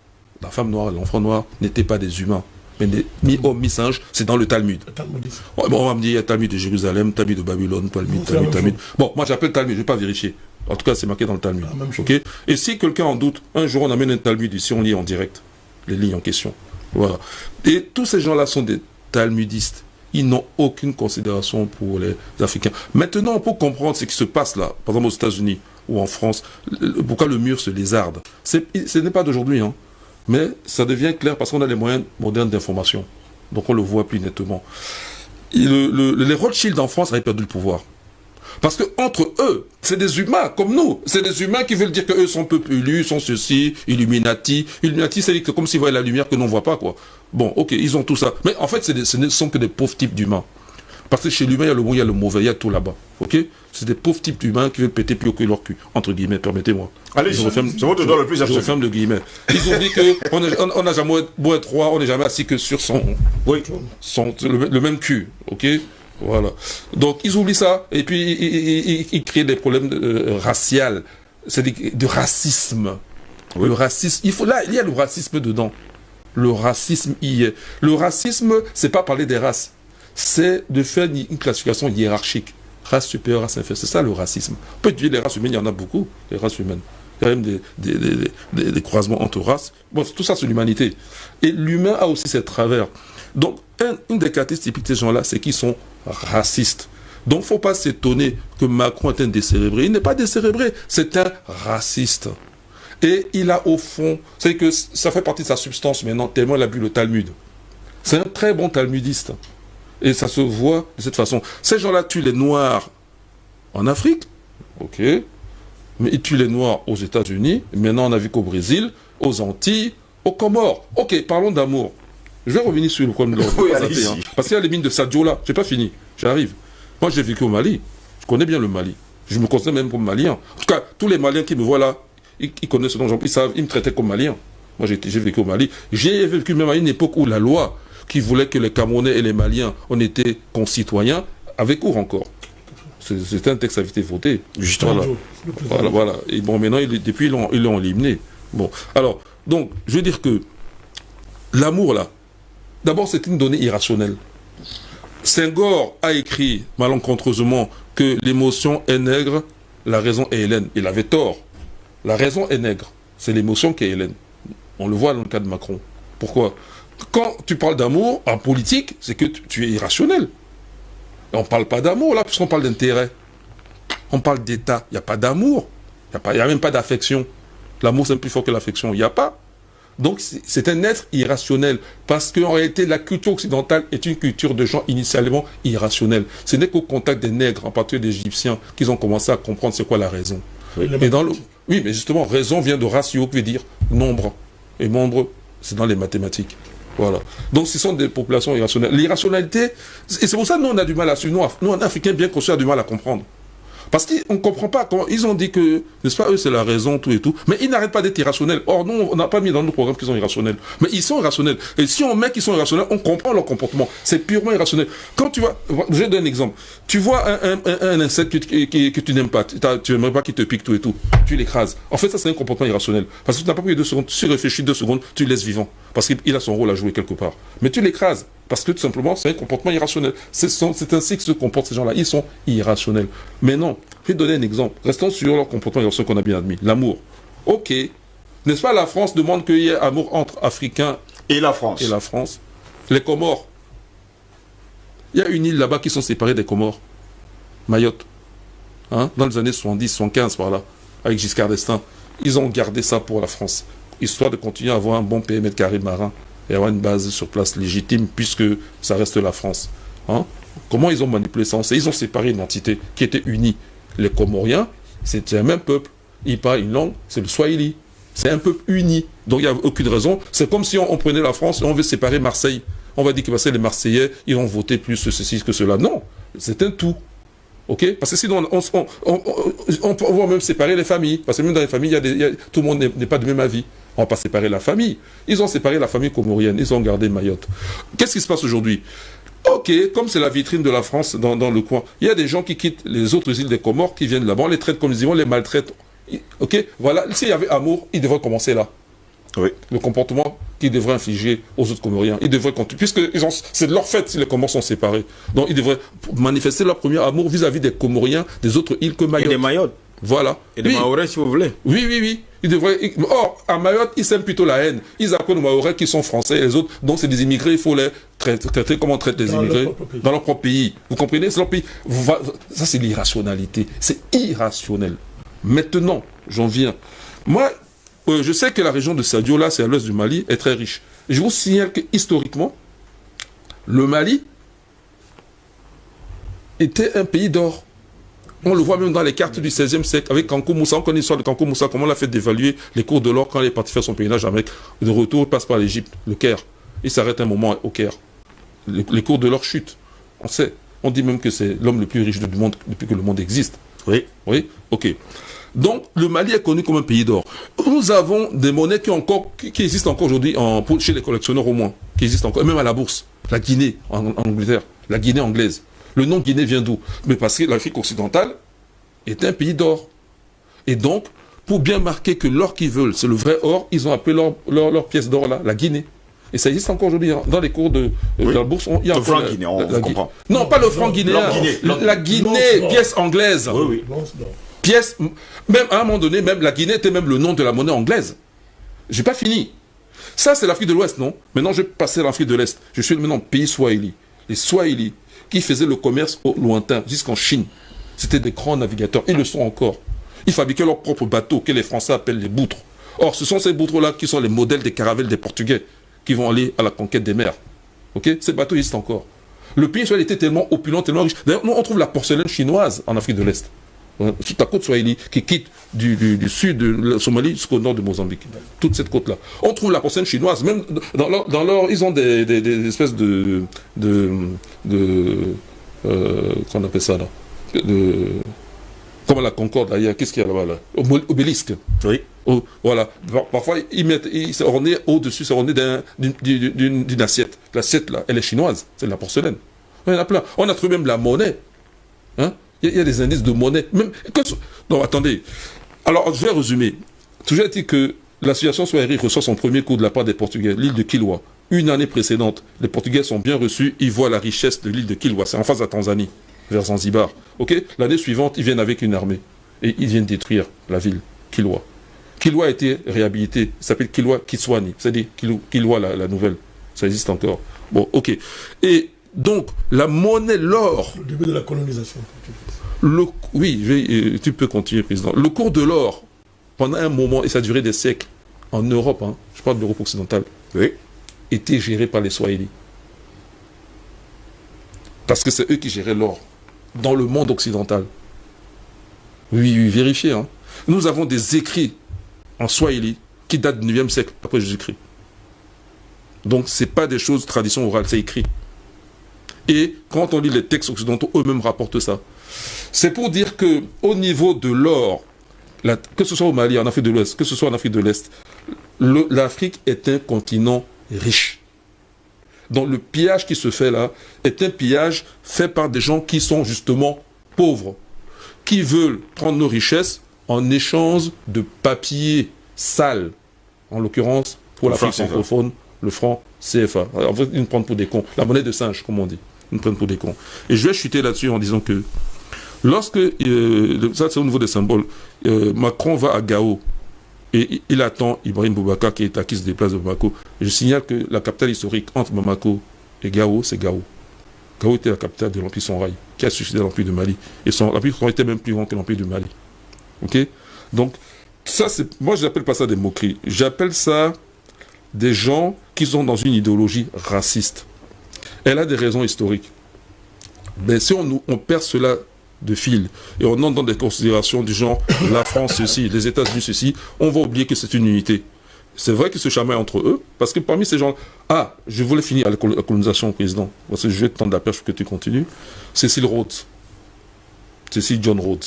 la femme noire, l'enfant noir n'étaient pas des humains, mais ni hommes, ni singes, c'est dans le Talmud. Bon, on va me dire, il y a Talmud de Jérusalem, Talmud de Babylone, Talmud. Bon, moi j'appelle Talmud, je ne vais pas vérifier. En tout cas, c'est marqué dans le Talmud. Okay. Et si quelqu'un en doute, un jour on amène un Talmud ici, on lit en direct les lignes en question. Voilà. Et tous ces gens-là sont des talmudistes. Ils n'ont aucune considération pour les Africains. Maintenant, on peut comprendre ce qui se passe là, par exemple aux États-Unis ou en France, pourquoi le mur se lézarde. Ce n'est pas d'aujourd'hui, hein, mais ça devient clair parce qu'on a les moyens modernes d'information. Donc on le voit plus nettement. Les Rothschild en France avaient perdu le pouvoir. Parce que entre eux, c'est des humains comme nous. C'est des humains qui veulent dire qu'eux sont peuple élu, sont ceci, Illuminati. Illuminati, c'est comme s'ils voyaient la lumière que l'on ne voit pas, quoi. Bon, ok, ils ont tout ça. Mais en fait, ce ne sont que des pauvres types d'humains. Parce que chez l'humain, il y a le bon, il y a le mauvais, il y a tout là-bas. Ok? C'est des pauvres types d'humains qui veulent péter plus haut que leur cul. Entre guillemets, permettez-moi. Allez, c'est votre droit le plus absolu. Je referme le guillemets. Ils ont dit qu'on n'a jamais beau être trois, on n'est jamais assis que sur le même cul. Ok? Voilà. Donc, ils oublient ça, et puis ils créent des problèmes raciaux, c'est-à-dire de racisme. Oui. Le racisme, il y a le racisme dedans. Le racisme y est. Le racisme, c'est pas parler des races, c'est de faire une classification hiérarchique. Race supérieure, race inférieure, c'est ça le racisme. On peut dire les races humaines, il y en a beaucoup, les races humaines. Il y a même des croisements entre races. Bon, tout ça, c'est l'humanité. Et l'humain a aussi ses travers. Donc, une des caractéristiques typiques de ces gens-là, c'est qu'ils sont racistes. Donc, il ne faut pas s'étonner que Macron est un décérébré. Il n'est pas décérébré, c'est un raciste. Et il a au fond, c'est que ça fait partie de sa substance maintenant, tellement il a bu le Talmud. C'est un très bon talmudiste. Et ça se voit de cette façon. Ces gens-là tuent les Noirs en Afrique, ok, mais ils tuent les Noirs aux États-Unis. Maintenant, on a vu qu'au Brésil, aux Antilles, aux Comores. Ok, parlons d'amour. Je vais revenir sur le problème de l'ordre. Oui, parce qu'il y a les mines de Sadio là. J'ai pas fini. J'arrive. Moi, j'ai vécu au Mali. Je connais bien le Mali. Je me considère même comme malien. En tout cas, tous les Maliens qui me voient là, ils connaissent ce dont ils savent. Ils me traitaient comme malien. Moi, j'ai vécu au Mali. J'ai vécu même à une époque où la loi qui voulait que les Camerounais et les Maliens, on était concitoyens, avait cours encore. C'était un texte qui avait été voté. Justement. Voilà. Et bon, maintenant, depuis, ils l'ont éliminé. Bon. Alors, donc, je veux dire que l'amour, là, d'abord, c'est une donnée irrationnelle. Senghor a écrit malencontreusement que l'émotion est nègre, la raison est hellène. Il avait tort. La raison est nègre. C'est l'émotion qui est hellène. On le voit dans le cas de Macron. Pourquoi? Quand tu parles d'amour en politique, c'est que tu es irrationnel. Et on ne parle pas d'amour là, puisqu'on parle d'intérêt. On parle d'État. Il n'y a pas d'amour. Il n'y a même pas d'affection. L'amour, c'est plus fort que l'affection. Il n'y a pas. Donc, c'est un être irrationnel. Parce qu'en réalité, la culture occidentale est une culture de gens initialement irrationnels. Ce n'est qu'au contact des nègres, en particulier des Égyptiens, qu'ils ont commencé à comprendre c'est quoi la raison. Oui, oui, mais justement, raison vient de ratio, qui veut dire nombre. Et nombre, c'est dans les mathématiques. Voilà. Donc, ce sont des populations irrationnelles. L'irrationalité, et c'est pour ça que nous, on a du mal à suivre. Nous, en Africains, bien qu'on soit, a du mal à comprendre. Parce qu'on ne comprend pas comment ils ont dit que, n'est-ce pas, eux c'est la raison, tout et tout, mais ils n'arrêtent pas d'être irrationnels. Or, nous, on n'a pas mis dans nos programmes qu'ils sont irrationnels. Mais ils sont irrationnels. Et si on met qu'ils sont irrationnels, on comprend leur comportement. C'est purement irrationnel. Quand tu vois, je vais donner un exemple. Tu vois un insecte que tu n'aimes pas, tu n'aimerais pas qu'il te pique, tout et tout, tu l'écrases. En fait, ça c'est un comportement irrationnel. Parce que tu n'as pas pris 2 secondes, tu réfléchis 2 secondes, tu le laisses vivant. Parce qu'il a son rôle à jouer quelque part. Mais tu l'écrases. Parce que tout simplement, c'est un comportement irrationnel. C'est ainsi que se comportent ces gens-là. Ils sont irrationnels. Mais non, je vais donner un exemple. Restons sur leur comportement irrationnel qu'on a bien admis. L'amour. Ok. N'est-ce pas, la France demande qu'il y ait amour entre Africains Et la France. et la France. Les Comores. Il y a une île là-bas qui sont séparées des Comores. Mayotte. Hein? Dans les années 70, 75 par là. Avec Giscard d'Estaing. Ils ont gardé ça pour la France. Histoire de continuer à avoir un bon périmètre carré marin. Et avoir une base sur place légitime, puisque ça reste la France. Hein? Comment ils ont manipulé ça? Ils ont séparé une entité qui était unie. Les Comoriens, c'était un même peuple. Ils parlent une langue, c'est le Swahili. C'est un peuple uni. Donc il n'y a aucune raison. C'est comme si on prenait la France et on veut séparer Marseille. On va dire que les Marseillais, ils ont voté plus ceci que cela. Non, c'est un tout. Ok? Parce que sinon, on va même séparer les familles. Parce que même dans les familles, tout le monde n'est pas de même avis. On ne va pas séparer la famille. Ils ont séparé la famille comorienne. Ils ont gardé Mayotte. Qu'est-ce qui se passe aujourd'hui? Ok, comme c'est la vitrine de la France dans le coin, il y a des gens qui quittent les autres îles des Comores, qui viennent là-bas, on les traite comme ils disent, on les maltraite. Ok, voilà, s'il y avait amour, ils devraient commencer là. Oui. Le comportement qu'ils devraient infliger aux autres Comoriens. Ils devraient continuer, puisque c'est de leur fait si les Comores sont séparés. Donc ils devraient manifester leur premier amour vis-à-vis des Comoriens, des autres îles que Mayotte. Et des Mayotte. Voilà. Et des Mahorais, si vous voulez. Oui. Ils devraient... Or, à Mayotte, ils s'aiment plutôt la haine. Ils apprennent aux Mahorais qui sont français et les autres. Donc, c'est des immigrés. Il faut les traiter comme on traite les immigrés dans leur propre pays. Vous comprenez? C'est leur pays. Ça, c'est l'irrationalité. C'est irrationnel. Maintenant, j'en viens. Moi, je sais que la région de Sadio, là, c'est à l'ouest du Mali, est très riche. Je vous signale que, historiquement, le Mali était un pays d'or. On le voit même dans les cartes du XVIe siècle, avec Kankou Moussa. On connaît l'histoire de Kankou Moussa, comment on l'a fait dévaluer les cours de l'or quand il est parti faire son pèlerinage avec. De retour, il passe par l'Égypte, le Caire. Il s'arrête un moment au Caire. Les cours de l'or chutent. On sait. On dit même que c'est l'homme le plus riche du monde depuis que le monde existe. Oui. Oui. Ok. Donc, le Mali est connu comme un pays d'or. Nous avons des monnaies qui existent encore aujourd'hui chez les collectionneurs au moins, qui existent encore, et même à la bourse. La Guinée, en Angleterre. La Guinée anglaise. Le nom Guinée vient d'où? Mais parce que l'Afrique occidentale est un pays d'or. Et donc, pour bien marquer que l'or qu'ils veulent, c'est le vrai or, ils ont appelé leur pièce d'or là, la Guinée. Et ça existe encore aujourd'hui. Hein. Dans les cours de la bourse, il y a le franc guinéen, on comprend. Non, pas le franc guinéen. La Guinée, pièce anglaise. Oui. Pièce, même à un moment donné, même la Guinée était même le nom de la monnaie anglaise. J'ai pas fini. Ça, c'est l'Afrique de l'Ouest, non? Maintenant, je vais passer à l'Afrique de l'Est. Je suis maintenant pays Swahili. Les Swahili, qui faisaient le commerce au lointain, jusqu'en Chine. C'était des grands navigateurs. Ils le sont encore. Ils fabriquaient leurs propres bateaux, que les Français appellent les boutres. Or, ce sont ces boutres-là qui sont les modèles des caravelles des Portugais, qui vont aller à la conquête des mers. Ok? Ces bateaux existent encore. Le pays Swahili était tellement opulent, tellement riche. D'ailleurs, nous, on trouve la porcelaine chinoise en Afrique de l'Est. Toute la côte Swahili qui quitte du sud de la Somalie jusqu'au nord de Mozambique. Toute cette côte-là. On trouve la porcelaine chinoise. Même dans leur ils ont des espèces qu'on appelle ça là, comme à la Concorde d'ailleurs. Qu'est-ce qu'il y a là-bas là? Obélisque. Oui. Voilà. Parfois c'est orné au-dessus, c'est orné d'une assiette. L'assiette là, elle est chinoise. C'est de la porcelaine. Il y en a plein. On a trouvé même la monnaie. Hein? Il y a des indices de monnaie. Non, attendez. Alors, je vais résumer. Toujours dit que l'association Swahili reçoit son premier coup de la part des Portugais, l'île de Kilwa. Une année précédente, les Portugais sont bien reçus. Ils voient la richesse de l'île de Kilwa. C'est en face de la Tanzanie, vers Zanzibar. Ok? L'année suivante, ils viennent avec une armée. Et ils viennent détruire la ville, Kilwa. Kilwa a été réhabilité. Ça s'appelle Kilwa Kiswani. C'est-à-dire Kilwa la nouvelle. Ça existe encore. Bon, ok. Et donc, la monnaie, l'or... Le début de la colonisation. Oui, tu peux continuer, Président. Le cours de l'or, pendant un moment, et ça a duré des siècles, en Europe, hein, je parle de l'Europe occidentale, oui, était géré par les Swahili. Parce que c'est eux qui géraient l'or dans le monde occidental. Oui, vérifiez. Hein. Nous avons des écrits en Swahili qui datent du 9e siècle, après Jésus-Christ. Donc, ce n'est pas des choses, tradition orale, c'est écrit. Et quand on lit les textes occidentaux, eux-mêmes rapportent ça. C'est pour dire que au niveau de l'or, que ce soit au Mali, en Afrique de l'Ouest, que ce soit en Afrique de l'Est, l'Afrique est un continent riche. Donc le pillage qui se fait là est un pillage fait par des gens qui sont justement pauvres, qui veulent prendre nos richesses en échange de papier sale, en l'occurrence pour l'Afrique francophone, le franc CFA. En fait, ils nous prennent pour des cons. La monnaie de singe, comme on dit. Ils nous prennent pour des cons. Et je vais chuter là-dessus en disant que lorsque, ça c'est au niveau des symboles, Macron va à Gao, et il attend Ibrahim Boubacar qui se déplace de Bamako. Je signale que la capitale historique entre Bamako et Gao, c'est Gao. Gao était la capitale de l'Empire Songhai, qui a succédé à l'Empire du Mali. Et l'Empire Songhai était même plus grand que l'Empire du Mali. Ok? Donc, ça, moi, je n'appelle pas ça des moqueries. J'appelle ça des gens qui sont dans une idéologie raciste. Elle a des raisons historiques. Mais si on perd cela de fil et on entre dans des considérations du genre la France ceci, les États-Unis ceci, on va oublier que c'est une unité. C'est vrai qu'ils se chamaillent entre eux, parce que parmi ces gens, je voulais finir à la colonisation, président, parce que je vais te tendre la perche pour que tu continues. Cécile John Rhodes.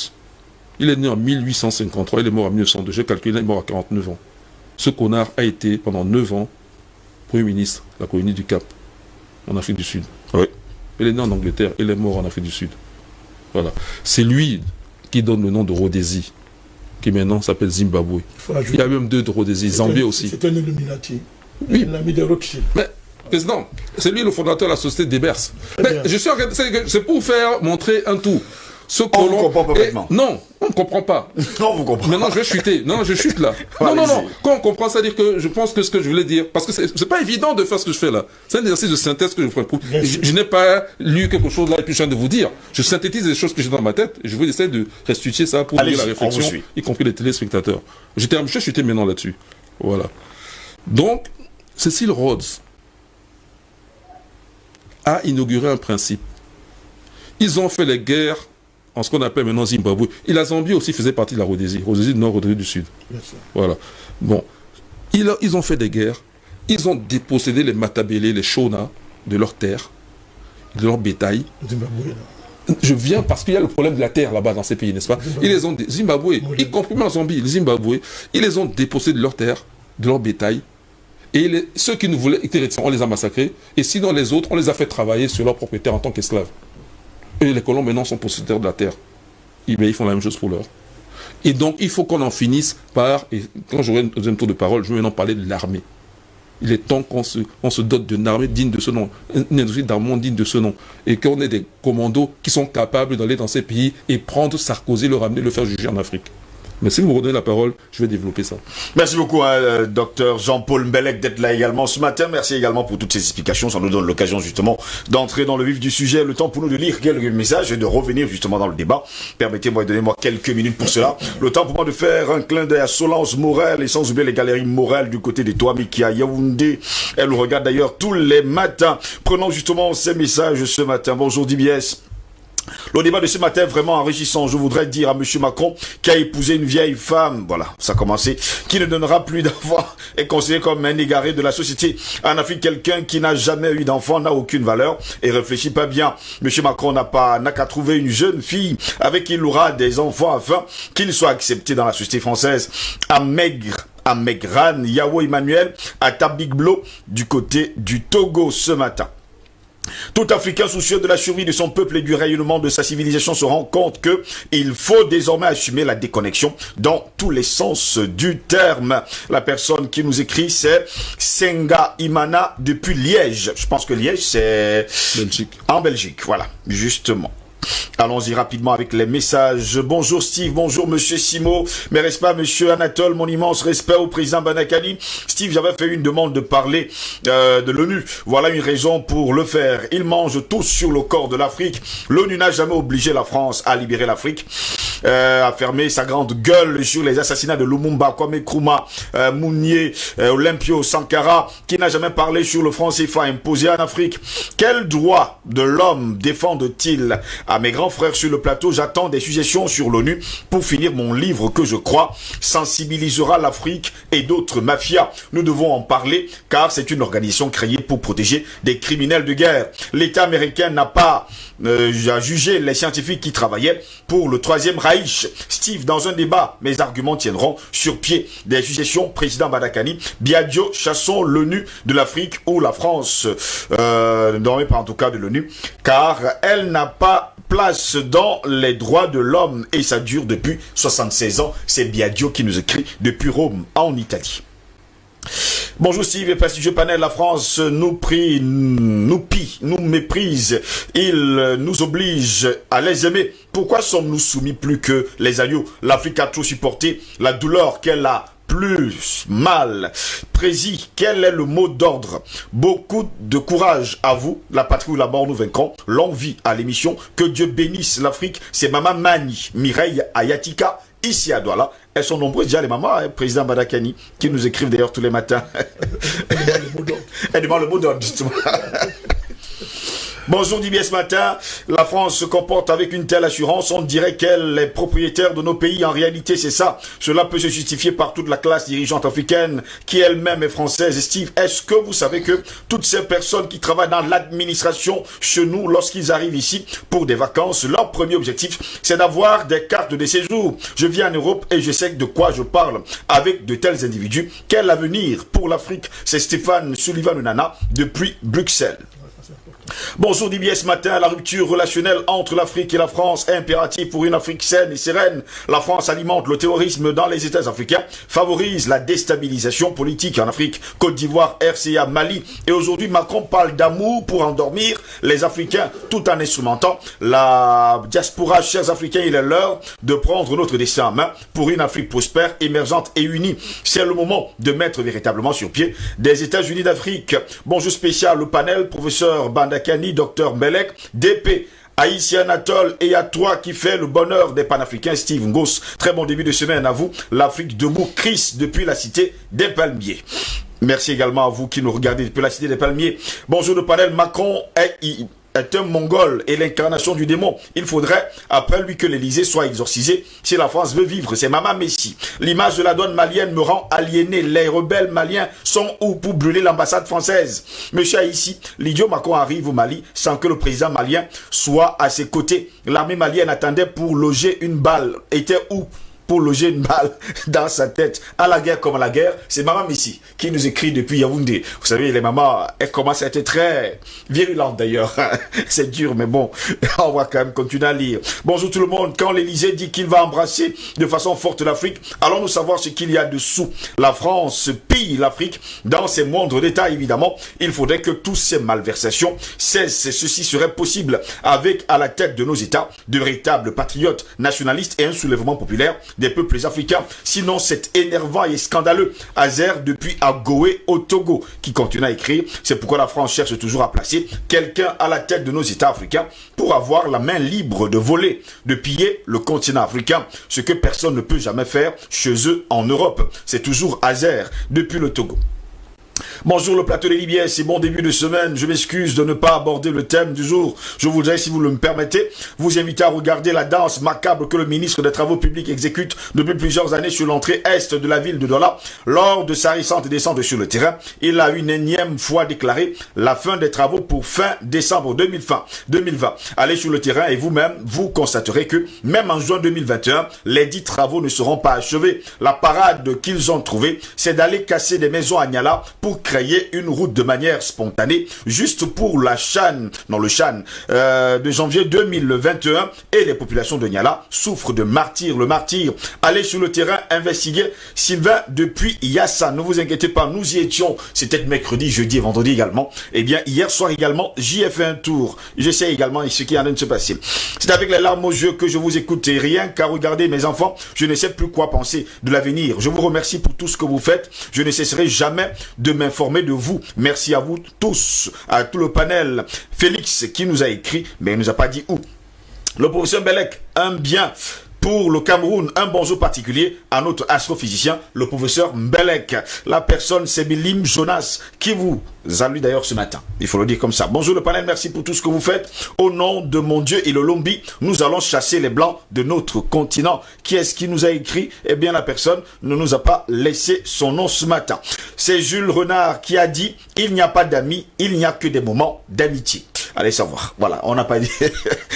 Il est né en 1853, il est mort en 1902, j'ai calculé, il est mort à 49 ans. Ce connard a été pendant 9 ans Premier ministre de la colonie du Cap, en Afrique du Sud. Oui. Il est né en Angleterre, il est mort en Afrique du Sud. Voilà. C'est lui qui donne le nom de Rhodésie, qui maintenant s'appelle Zimbabwe. Il y a même 2 de Rhodésie, Zambie aussi. C'est un Illuminati. Oui. Un ami de Rothschild. Mais, président, c'est lui le fondateur de la société d'Ebers. Mais je suis en train de... C'est pour faire montrer un tout. Ce on vous comprend parfaitement. Non, on ne comprend pas. Non, vous comprenez. Maintenant, je vais chuter. Non, je chute là. Non. Quand on comprend, ça veut dire que je pense que ce que je voulais dire, parce que c'est pas évident de faire ce que je fais là. C'est un exercice de synthèse que je ferai. Je n'ai pas lu quelque chose là et puis je viens de vous dire. Je synthétise des choses que j'ai dans ma tête et je vais essayer de restituer ça pour donner la réflexion, y compris les téléspectateurs. Je vais chuter maintenant là-dessus. Voilà. Donc, Cécile Rhodes a inauguré un principe. Ils ont fait les guerres en ce qu'on appelle maintenant Zimbabwe. Et la Zambie aussi faisait partie de la Rhodésie. Rhodésie du Nord, Rhodésie du Sud. Voilà. Bon. Ils ont fait des guerres. Ils ont dépossédé les Matabélé, les Shona de leurs terres, de leur bétail. Zimbabwe, je viens parce qu'il y a le problème de la terre là-bas dans ces pays, n'est-ce pas? Ils les ont... Zimbabwe, y compris en Zambie, les Zimbabwe, ils les ont dépossédés de leurs terres, de leur bétail. Et ceux qui nous voulaient, on les a massacrés. Et sinon les autres, on les a fait travailler sur leur propriété en tant qu'esclaves. Et les colons maintenant sont possesseurs de la terre. Ils font la même chose pour l'or. Et donc il faut qu'on en finisse par, et quand j'aurai un deuxième tour de parole, je vais maintenant parler de l'armée. Il est temps qu'on se dote d'une armée digne de ce nom, une industrie d'armement digne de ce nom, et qu'on ait des commandos qui sont capables d'aller dans ces pays et prendre Sarkozy, le ramener, le faire juger en Afrique. Mais si vous me redonnez la parole, je vais développer ça. Merci beaucoup, docteur Jean-Paul Mbelek, d'être là également ce matin. Merci également pour toutes ces explications. Ça nous donne l'occasion justement d'entrer dans le vif du sujet. Le temps pour nous de lire quelques messages et de revenir justement dans le débat. Permettez-moi et donnez-moi quelques minutes pour cela. Le temps pour moi de faire un clin d'œil à Solence Morel et sans oublier les galeries Morel du côté des Toami qui à Yaoundé. Elle nous regarde d'ailleurs tous les matins. Prenons justement ces messages ce matin. Bonjour DBS. Le débat de ce matin est vraiment enrichissant. Je voudrais dire à M. Macron qui a épousé une vieille femme, voilà, ça a commencé, qui ne donnera plus d'enfants, est considéré comme un égaré de la société. En Afrique, quelqu'un qui n'a jamais eu d'enfant n'a aucune valeur et réfléchit pas bien. M. Macron n'a qu'à trouver une jeune fille avec qui il aura des enfants afin qu'il soit accepté dans la société française. À Megran, Yao Emmanuel, à Tabiglo, du côté du Togo ce matin. Tout Africain soucieux de la survie de son peuple et du rayonnement de sa civilisation se rend compte que il faut désormais assumer la déconnexion dans tous les sens du terme. La personne qui nous écrit, c'est Senga Imana depuis Liège. Je pense que Liège, c'est Belgique. En Belgique, voilà, justement. Allons-y rapidement avec les messages. Bonjour Steve, bonjour Monsieur Simo, mes respects à Monsieur Anatole, mon immense respect au président Banakali. Steve, j'avais fait une demande de parler de l'ONU. Voilà une raison pour le faire. Ils mangent tous sur le corps de l'Afrique. L'ONU n'a jamais obligé la France à libérer l'Afrique. a fermé sa grande gueule sur les assassinats de Lumumba, Kwame Nkrumah, Mounier, Olympio Sankara, qui n'a jamais parlé sur le franc CFA imposé en Afrique. Quel droit de l'homme défendent-ils? À mes grands frères sur le plateau, j'attends des suggestions sur l'ONU pour finir mon livre que je crois sensibilisera l'Afrique et d'autres mafias. Nous devons en parler car c'est une organisation créée pour protéger des criminels de guerre. L'État américain n'a pas jugé les scientifiques qui travaillaient pour le troisième Reich. Steve, dans un débat, mes arguments tiendront sur pied. Des suggestions, président Badakani, Biagio, chassons l'ONU de l'Afrique ou la France, non pas en tout cas de l'ONU, car elle n'a pas place dans les droits de l'homme et ça dure depuis 76 ans. C'est Biagio qui nous écrit depuis Rome, en Italie. Bonjour Steve et prestigieux panel, la France nous prie, nous pille, nous méprise, il nous oblige à les aimer. Pourquoi sommes-nous soumis plus que les agneaux? L'Afrique a trop supporté la douleur qu'elle a plus mal. Précis, quel est le mot d'ordre? Beaucoup de courage à vous, la patrie ou la mort nous vaincrons. Longue vie à l'émission, que Dieu bénisse l'Afrique. C'est Maman Mani, Mireille Ayatika, ici à Douala. Elles sont nombreuses déjà les mamans, hein, président Badakani, qui nous écrivent d'ailleurs tous les matins. Elle demande le mot d'ordre, justement. Bonjour Didier, ce matin, la France se comporte avec une telle assurance, on dirait qu'elle est propriétaire de nos pays. En réalité, c'est ça. Cela peut se justifier par toute la classe dirigeante africaine qui elle-même est française. Et Steve, est-ce que vous savez que toutes ces personnes qui travaillent dans l'administration chez nous, lorsqu'ils arrivent ici pour des vacances, leur premier objectif, c'est d'avoir des cartes de séjour. Je viens en Europe et je sais de quoi je parle avec de tels individus. Quel avenir pour l'Afrique? C'est Stéphane Sullivan-Nana depuis Bruxelles. Bonjour Didier, ce matin, la rupture relationnelle entre l'Afrique et la France est impérative pour une Afrique saine et sereine. La France alimente le terrorisme dans les États africains, favorise la déstabilisation politique en Afrique, Côte d'Ivoire, RCA, Mali. Et aujourd'hui, Macron parle d'amour pour endormir les Africains tout en instrumentant la diaspora. Chers Africains, il est l'heure de prendre notre destin en main pour une Afrique prospère, émergente et unie. C'est le moment de mettre véritablement sur pied des États-Unis d'Afrique. Bonjour spécial, le panel, professeur Bandakani, docteur Melek, DP, Haïtien Anatole, et à toi qui fait le bonheur des panafricains, Steve Ngos. Très bon début de semaine à vous. L'Afrique debout, Chris, depuis la cité des Palmiers. Merci également à vous qui nous regardez depuis la cité des Palmiers. Bonjour le panel, Macron est un mongol et l'incarnation du démon. Il faudrait, après lui, que l'Élysée soit exorcisé. Si la France veut vivre, c'est Maman Messi. L'image de la donne malienne me rend aliéné. Les rebelles maliens sont où pour brûler l'ambassade française? Monsieur ici, l'idiot Macron arrive au Mali sans que le président malien soit à ses côtés. L'armée malienne attendait pour loger une balle. Était où pour loger une balle dans sa tête? À la guerre comme à la guerre, c'est Maman Messi qui nous écrit depuis Yaoundé. Vous savez, les mamans, elles commencent à être très virulentes d'ailleurs. C'est dur, mais bon, on va quand même continuer à lire. Bonjour tout le monde. Quand l'Élysée dit qu'il va embrasser de façon forte l'Afrique, allons-nous savoir ce qu'il y a dessous? La France pille l'Afrique dans ses moindres détails, évidemment. Il faudrait que toutes ces malversations cessent. Ceci serait possible avec à la tête de nos États de véritables patriotes nationalistes et un soulèvement populaire des peuples africains. Sinon, c'est énervant et scandaleux. Azer depuis Agoé au Togo qui continue à écrire. C'est pourquoi la France cherche toujours à placer quelqu'un à la tête de nos États africains pour avoir la main libre de voler, de piller le continent africain. Ce que personne ne peut jamais faire chez eux en Europe. C'est toujours Azer depuis le Togo. Bonjour le plateau des Libiens, c'est bon début de semaine. Je m'excuse de ne pas aborder le thème du jour. Je voudrais, si vous le me permettez, vous inviter à regarder la danse macabre que le ministre des Travaux publics exécute depuis plusieurs années sur l'entrée est de la ville de Douala. Lors de sa récente descente sur le terrain, il a une énième fois déclaré la fin des travaux pour fin décembre 2020. Allez sur le terrain et vous-même, vous constaterez que même en juin 2021, les 10 travaux ne seront pas achevés. La parade qu'ils ont trouvée, c'est d'aller casser des maisons à Niala pour créer une route de manière spontanée, juste pour la Chan, de janvier 2021, et les populations de Niala souffrent de martyrs. Le martyr, allez sur le terrain, investiguer. Sylvain, depuis Yassa, ne vous inquiétez pas, nous y étions, c'était mercredi, jeudi et vendredi également. Eh bien, hier soir également, j'y ai fait un tour. Je sais également ce qui est en train de se passer. C'est avec les larmes aux yeux que je vous écoute, et rien qu'à regarder mes enfants, je ne sais plus quoi penser de l'avenir. Je vous remercie pour tout ce que vous faites. Je ne cesserai jamais de m'informer de vous. Merci à vous tous, à tout le panel. Félix qui nous a écrit, mais il ne nous a pas dit où. Le professeur Belek, un bien Pour le Cameroun, un bonjour particulier à notre astrophysicien, le professeur Mbelek. La personne, c'est Bilim Jonas, qui vous salue d'ailleurs ce matin. Il faut le dire comme ça. Bonjour le panel, merci pour tout ce que vous faites. Au nom de mon Dieu et le Lombi, nous allons chasser les blancs de notre continent. Qui est-ce qui nous a écrit? Eh bien, la personne ne nous a pas laissé son nom ce matin. C'est Jules Renard qui a dit « Il n'y a pas d'amis, il n'y a que des moments d'amitié ». Allez savoir. Voilà, on n'a pas dit.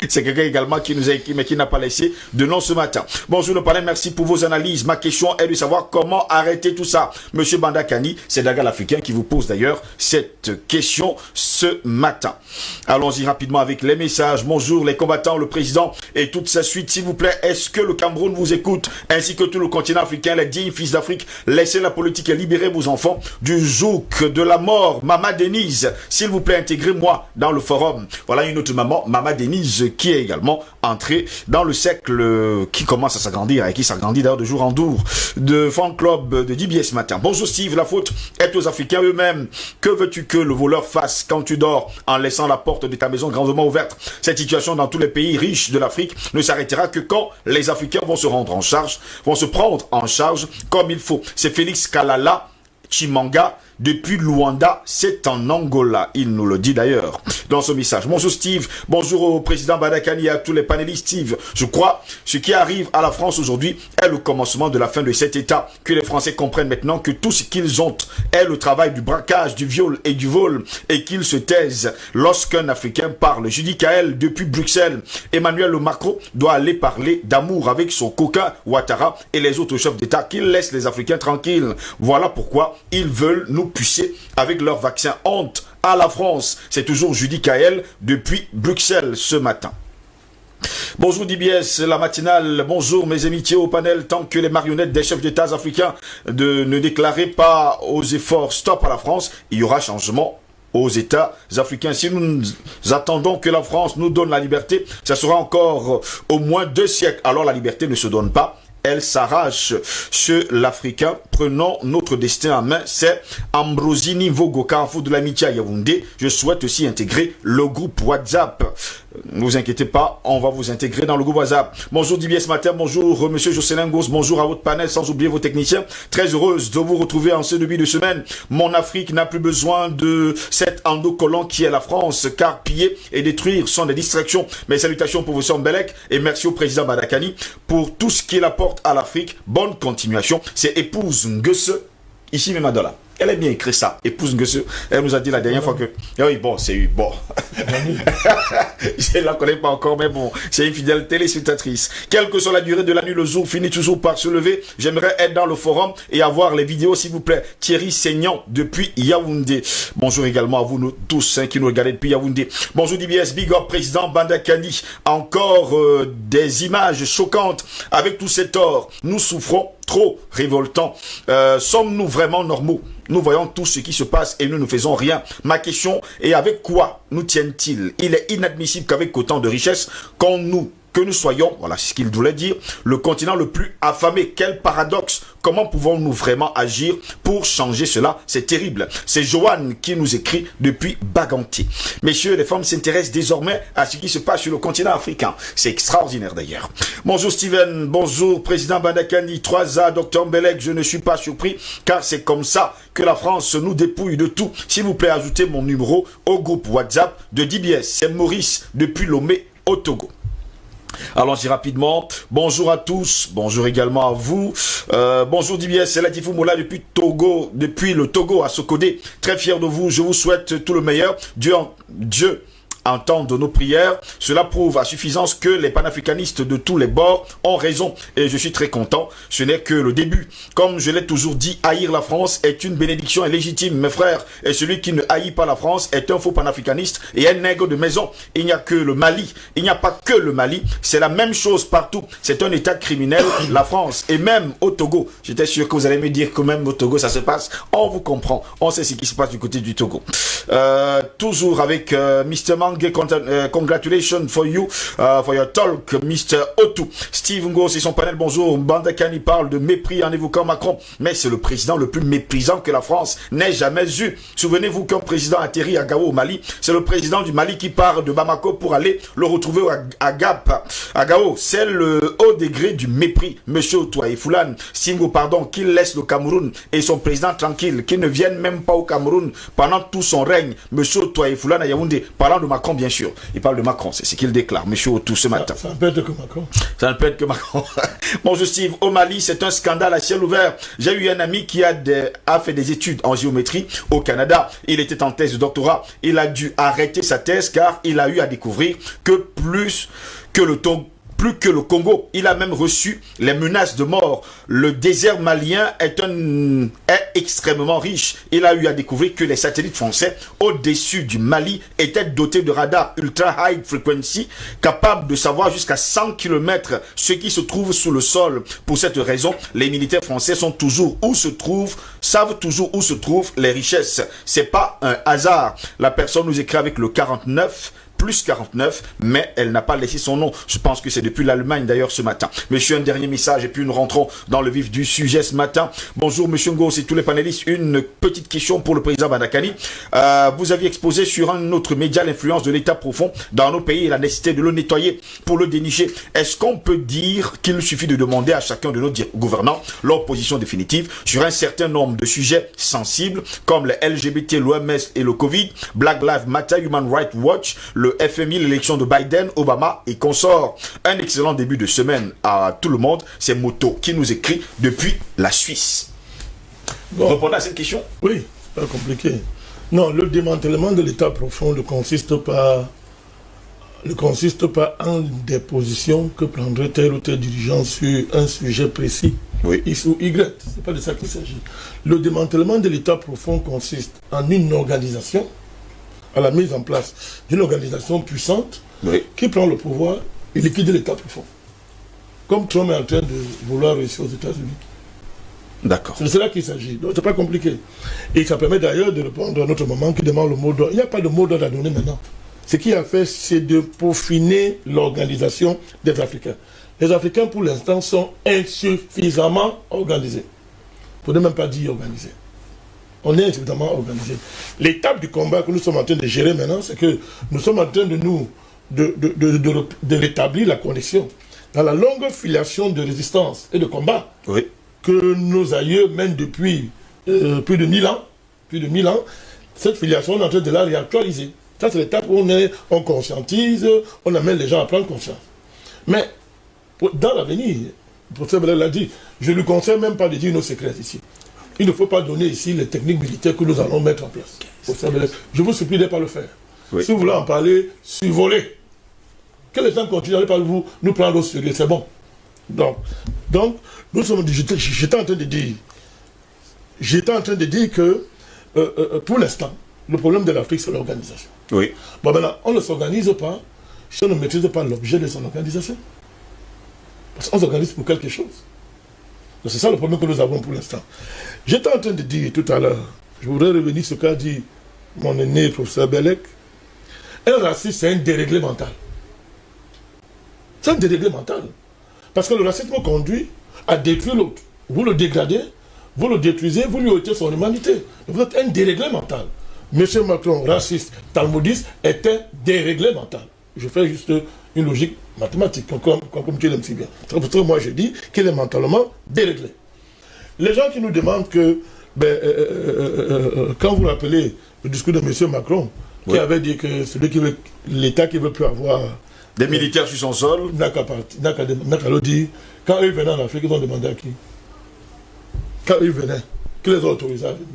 C'est quelqu'un également qui nous a écrit, mais qui n'a pas laissé de nom ce matin. Bonjour le panel, merci pour vos analyses. Ma question est de savoir comment arrêter tout ça. Monsieur Bandakani, c'est Dagal Africain qui vous pose d'ailleurs cette question ce matin. Allons-y rapidement avec les messages. Bonjour les combattants, le président et toute sa suite. S'il vous plaît, est-ce que le Cameroun vous écoute, ainsi que tout le continent africain, les dignes fils d'Afrique? Laissez la politique et libérez vos enfants du joug de la mort. Maman Denise, s'il vous plaît, intégrez-moi dans le forum. Voilà une autre maman, Maman Denise, qui est également entrée dans le cercle qui commence à s'agrandir et qui s'agrandit d'ailleurs de jour en jour de fan club de DBS ce matin. Bonjour Steve, la faute est aux Africains eux-mêmes. Que veux-tu que le voleur fasse quand tu dors en laissant la porte de ta maison grandement ouverte? Cette situation dans tous les pays riches de l'Afrique ne s'arrêtera que quand les Africains vont se rendre en charge, vont se prendre en charge comme il faut. C'est Félix Kalala Chimanga depuis Luanda, c'est en Angola. Il nous le dit d'ailleurs dans ce message. Bonjour Steve, bonjour au président Badakani et à tous les panélistes. Steve, je crois ce qui arrive à la France aujourd'hui est le commencement de la fin de cet État. Que les Français comprennent maintenant que tout ce qu'ils ont est le travail du braquage, du viol et du vol, et qu'ils se taisent lorsqu'un Africain parle. Je dis Kael depuis Bruxelles. Emmanuel Macron doit aller parler d'amour avec son coquin Ouattara et les autres chefs d'État, qu'ils laissent les Africains tranquilles. Voilà pourquoi ils veulent nous pucer avec leur vaccin. Honte à la France. C'est toujours Judy Kael depuis Bruxelles ce matin. Bonjour DBS, la matinale. Bonjour mes amitiés au panel. Tant que les marionnettes des chefs d'État africains ne déclaraient pas aux efforts stop à la France, il y aura changement aux États africains. Si nous attendons que la France nous donne la liberté, ça sera encore au moins 2 siècles. Alors la liberté ne se donne pas, elle s'arrache. Chez l'Africain, prenons notre destin en main. C'est Ambrosini Vogo, Carrefour de l'amitié à Yaoundé. Je souhaite aussi intégrer le groupe WhatsApp. Ne vous inquiétez pas, on va vous intégrer dans le groupe WhatsApp. Bonjour DBS Matin, bonjour monsieur Jocelyn Gos, bonjour à votre panel, sans oublier vos techniciens. Très heureuse de vous retrouver en ce début de semaine. Mon Afrique n'a plus besoin de cet endocollant qui est la France, car piller et détruire sont des distractions. Mes salutations pour professeur Mbelek et merci au président Badakani pour tout ce qu'il apporte à l'Afrique. Bonne continuation. C'est épouse Nguesse, ici même à Dola. Elle a bien écrit ça, épouse Nguesse. Elle nous a dit la dernière fois que... Oui, bon, c'est bon. Je ne la connais pas encore, mais bon, c'est une fidèle téléspectatrice. Quelle que soit la durée de la nuit, le jour finit toujours par se lever. J'aimerais être dans le forum et avoir les vidéos, s'il vous plaît. Thierry Seignan, depuis Yaoundé. Bonjour également à vous nous, tous qui nous regardez depuis Yaoundé. Bonjour DBS, Big Up, président Bandakani. Encore des images choquantes avec tous ces torts. Nous souffrons trop révoltant. Sommes-nous vraiment normaux? Nous voyons tout ce qui se passe et nous ne faisons rien. Ma question est avec quoi nous tiennent-ils? Il est inadmissible qu'avec autant de richesses, que nous soyons, voilà ce qu'il voulait dire, le continent le plus affamé. Quel paradoxe! Comment pouvons-nous vraiment agir pour changer cela? C'est terrible. C'est Joanne qui nous écrit depuis Baganti. Messieurs, les femmes s'intéressent désormais à ce qui se passe sur le continent africain. C'est extraordinaire d'ailleurs. Bonjour Steven, bonjour président Bandakani, 3A, Dr Mbelek, je ne suis pas surpris car c'est comme ça que la France nous dépouille de tout. S'il vous plaît, ajoutez mon numéro au groupe WhatsApp de DBS. C'est Maurice depuis Lomé au Togo. Allons-y rapidement. Bonjour à tous. Bonjour également à vous. Bonjour DBS, c'est Latifou Moula depuis le Togo à Sokodé. Très fier de vous. Je vous souhaite tout le meilleur. Dieu entende nos prières. Cela prouve à suffisance que les panafricanistes de tous les bords ont raison et je suis très content. Ce n'est que le début. Comme je l'ai toujours dit, haïr la France est une bénédiction illégitime, mes frères. Et celui qui ne haït pas la France est un faux panafricaniste et un nègre de maison. Il n'y a que le Mali. Il n'y a pas que le Mali. C'est la même chose partout. C'est un état criminel, la France. Et même au Togo. J'étais sûr que vous allez me dire que même au Togo ça se passe. On vous comprend. On sait ce qui se passe du côté du Togo. Toujours avec Mr. Mang Bangé, congratulations for you, for your talk, Mr. Otu. Steve Ngos et son panel, bonjour. Bandakani parle de mépris en évoquant Macron, mais c'est le président le plus méprisant que la France n'ait jamais eu. Souvenez-vous qu'un président atterrit à Gao au Mali, c'est le président du Mali qui part de Bamako pour aller le retrouver à Gap, à Gao. C'est le haut degré du mépris. Monsieur Otu et Foulane, Singo, pardon, qu'il laisse le Cameroun et son président tranquille, qu'il ne vienne même pas au Cameroun pendant tout son règne. Monsieur Otu et Foulane à Yaoundé, parlant de Macron bien sûr. Il parle de Macron, c'est ce qu'il déclare, Monsieur Otu, ce matin. Ça ne peut être que Macron. Ça ne peut être que Macron. Bonjour Steve, au Mali, c'est un scandale à ciel ouvert. J'ai eu un ami qui a fait des études en géométrie au Canada. Il était en thèse de doctorat. Il a dû arrêter sa thèse car il a eu à découvrir que plus que le Congo, il a même reçu les menaces de mort. Le désert malien est extrêmement riche. Il a eu à découvrir que les satellites français au-dessus du Mali étaient dotés de radars ultra high frequency capables de savoir jusqu'à 100 km ce qui se trouve sous le sol. Pour cette raison, les militaires français savent toujours où se trouvent les richesses. C'est pas un hasard. La personne nous écrit avec le 49 plus 49, mais elle n'a pas laissé son nom. Je pense que c'est depuis l'Allemagne d'ailleurs ce matin. Monsieur, un dernier message et puis nous rentrons dans le vif du sujet ce matin. Bonjour Monsieur Ngos et tous les panélistes. Une petite question pour le président Bandakani. Vous aviez exposé sur un autre média l'influence de l'État profond dans nos pays et la nécessité de le nettoyer pour le dénicher. Est-ce qu'on peut dire qu'il suffit de demander à chacun de nos gouvernants leur position définitive sur un certain nombre de sujets sensibles comme les LGBT, l'OMS et le Covid, Black Lives Matter, Human Rights Watch, le FMI, l'élection de Biden, Obama et consorts. Un excellent début de semaine à tout le monde. C'est Moto qui nous écrit depuis la Suisse. Bon. Répondez à cette question. Oui, c'est pas compliqué. Non, le démantèlement de l'État profond ne consiste pas en des positions que prendrait tel ou tel dirigeant sur un sujet précis. Oui. X ou Y. C'est pas de ça qu'il s'agit. Le démantèlement de l'État profond consiste en une organisation, à la mise en place d'une organisation puissante, oui, qui prend le pouvoir et liquide l'État profond. Comme Trump est en train de vouloir réussir aux États-Unis. D'accord. C'est de cela qu'il s'agit. Donc c'est pas compliqué. Et ça permet d'ailleurs de répondre à notre maman qui demande le mot d'ordre. Il n'y a pas de mot d'ordre à donner maintenant. Ce qu'il a fait, c'est de peaufiner l'organisation des Africains. Les Africains, pour l'instant, sont insuffisamment organisés. Pour ne même pas dire organisés. On est insuffisamment organisé. L'étape du combat que nous sommes en train de gérer maintenant, c'est que nous sommes en train de rétablir la connexion dans la longue filiation de résistance et de combat, oui, que nos aïeux mènent depuis plus de 1000 ans. Plus de 1000 ans, cette filiation, on est en train de la réactualiser. Ça, c'est l'étape où on conscientise, on amène les gens à prendre conscience. Mais, dans l'avenir, le professeur Belel l'a dit, je ne lui conseille même pas de dire nos secrets ici. Il ne faut pas donner ici les techniques militaires que nous allons mettre en place. Je vous supplie de ne pas le faire. Oui. Si vous voulez en parler, survolez. Que les gens continuent à parler de vous, nous prendre au sérieux, c'est bon. Donc nous sommes, j'étais en train de dire que, pour l'instant, le problème de l'Afrique, c'est l'organisation. Oui. Bon, maintenant, on ne s'organise pas si on ne maîtrise pas l'objet de son organisation. Parce qu'on s'organise pour quelque chose. C'est ça le problème que nous avons pour l'instant. J'étais en train de dire tout à l'heure, je voudrais revenir sur ce qu'a dit mon aîné, professeur Bellec. Un racisme, c'est un déréglé mental. C'est un déréglé mental. Parce que le racisme conduit à détruire l'autre. Vous le dégradez, vous le détruisez, vous lui ôtez son humanité. Vous êtes un déréglé mental. Monsieur Macron, raciste, talmudiste, est un déréglé mental. Je fais juste une logique mathématique, comme tu l'aimes si bien. C'est pour ça que moi je dis qu'il est mentalement déréglé. Les gens qui nous demandent que, quand vous rappelez le discours de M. Macron, oui, qui avait dit que celui qui veut, l'État qui ne veut plus avoir des militaires sur son sol, n'a qu'à le dire. Quand eux venaient en Afrique, ils ont demandé à qui? Quand eux venaient, qui les a autorisés à venir?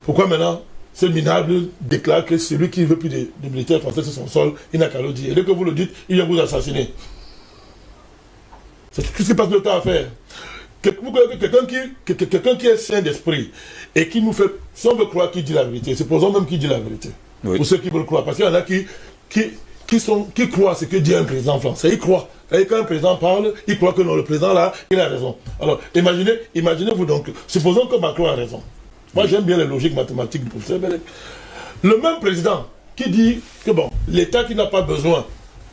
Pourquoi maintenant ce minable déclare que celui qui ne veut plus de militaires français sur son sol, il n'a qu'à le dire. Et dès que vous le dites, il vient vous assassiner. C'est ce qui passe le temps à faire. Quelqu'un qui est sain d'esprit et qui nous fait, si on veut croire qu'il dit la vérité, supposons même qu'il dit la vérité. Oui. Pour ceux qui veulent croire. Parce qu'il y en a qui croient ce que dit un président français. Ils croient. Et quand un président parle, ils croient que non, le président là, il a raison. Alors, imaginez-vous donc, supposons que Macron a raison. Moi, j'aime bien les logiques mathématiques du professeur Bellec. Le même président qui dit que bon, l'État qui n'a pas besoin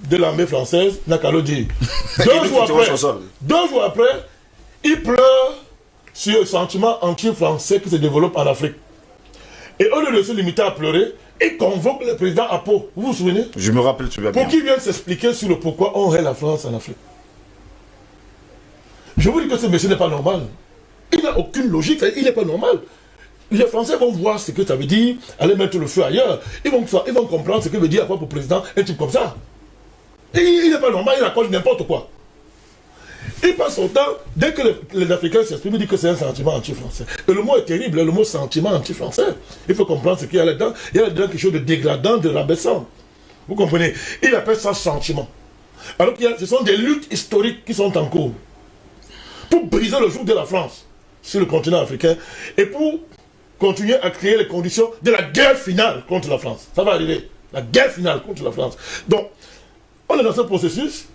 de l'armée française n'a qu'à le dire. 2 jours après, il pleure sur le sentiment anti-français qui se développe en Afrique. Et au lieu de se limiter à pleurer, il convoque le président à Pau. Vous vous souvenez? Je me rappelle très bien. Pour qu'il vienne s'expliquer sur le pourquoi on hait la France en Afrique. Je vous dis que ce monsieur n'est pas normal. Il n'a aucune logique, il n'est pas normal. Les Français vont voir ce que ça veut dire, aller mettre le feu ailleurs. Ils vont comprendre ce que veut dire à quoi pour le président, un type comme ça. Et il n'est pas normal, il raconte n'importe quoi. Il passe son temps, dès que les Africains s'expriment, ils disent que c'est un sentiment anti-français. Et le mot est terrible, le mot sentiment anti-français. Il faut comprendre ce qu'il y a là-dedans. Il y a là-dedans quelque chose de dégradant, de rabaissant. Vous comprenez? Il appelle ça sentiment. Alors que ce sont des luttes historiques qui sont en cours. Pour briser le joug de la France sur le continent africain et pour continuer à créer les conditions de la guerre finale contre la France. Ça va arriver. La guerre finale contre la France. Donc, on est dans ce processus.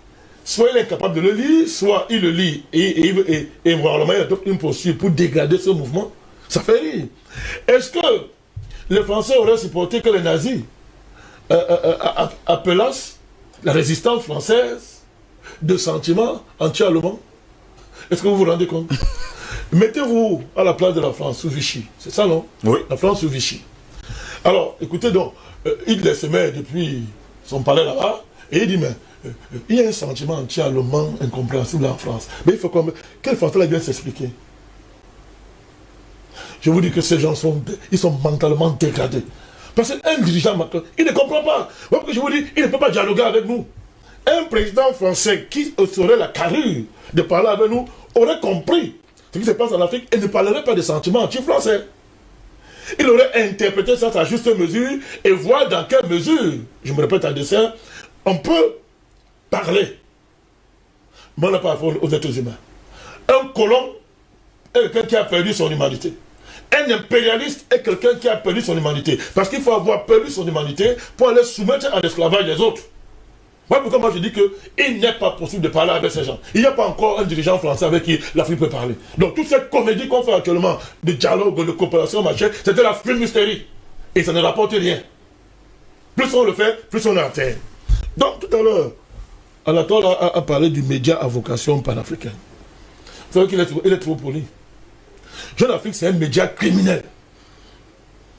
Soit il est incapable de le lire, soit il le lit et moralement il adopte une posture pour dégrader ce mouvement. Ça fait rire. Est-ce que les Français auraient supporté que les nazis appelassent la résistance française de sentiments anti-allemands? Est-ce que vous vous rendez compte? Mettez-vous à la place de la France sous Vichy. C'est ça, non? Oui. La France sous Vichy. Alors, écoutez donc, Hitler se met depuis son palais là-bas, et il dit, mais il y a un sentiment anti-allemand incompréhensible en France. Mais il faut comme... Quel Français vient s'expliquer? Je vous dis que ces gens ils sont mentalement dégradés. Parce qu'un dirigeant Macron, il ne comprend pas. Parce que je vous dis, il ne peut pas dialoguer avec nous. Un président français qui aurait la carrure de parler avec nous aurait compris ce qui se passe en Afrique et ne parlerait pas des sentiments anti-français. Il aurait interprété ça à sa juste mesure et voir dans quelle mesure, je me répète à dessein, on peut parler. Mais on n'a pas affaire aux êtres humains. Un colon est quelqu'un qui a perdu son humanité. Un impérialiste est quelqu'un qui a perdu son humanité. Parce qu'il faut avoir perdu son humanité pour aller soumettre à l'esclavage les autres. Voilà pourquoi moi je dis qu'il n'est pas possible de parler avec ces gens. Il n'y a pas encore un dirigeant français avec qui l'Afrique peut parler. Donc toute cette comédie qu'on fait actuellement, de dialogue, de coopération, machin, c'est de la fumisterie. Et ça ne rapporte rien. Plus on le fait, plus on est à terre. Donc tout à l'heure, Anatole a parlé du média à vocation panafricaine. Vous savez qu'il est trop poli. Jeune Afrique, c'est un média criminel.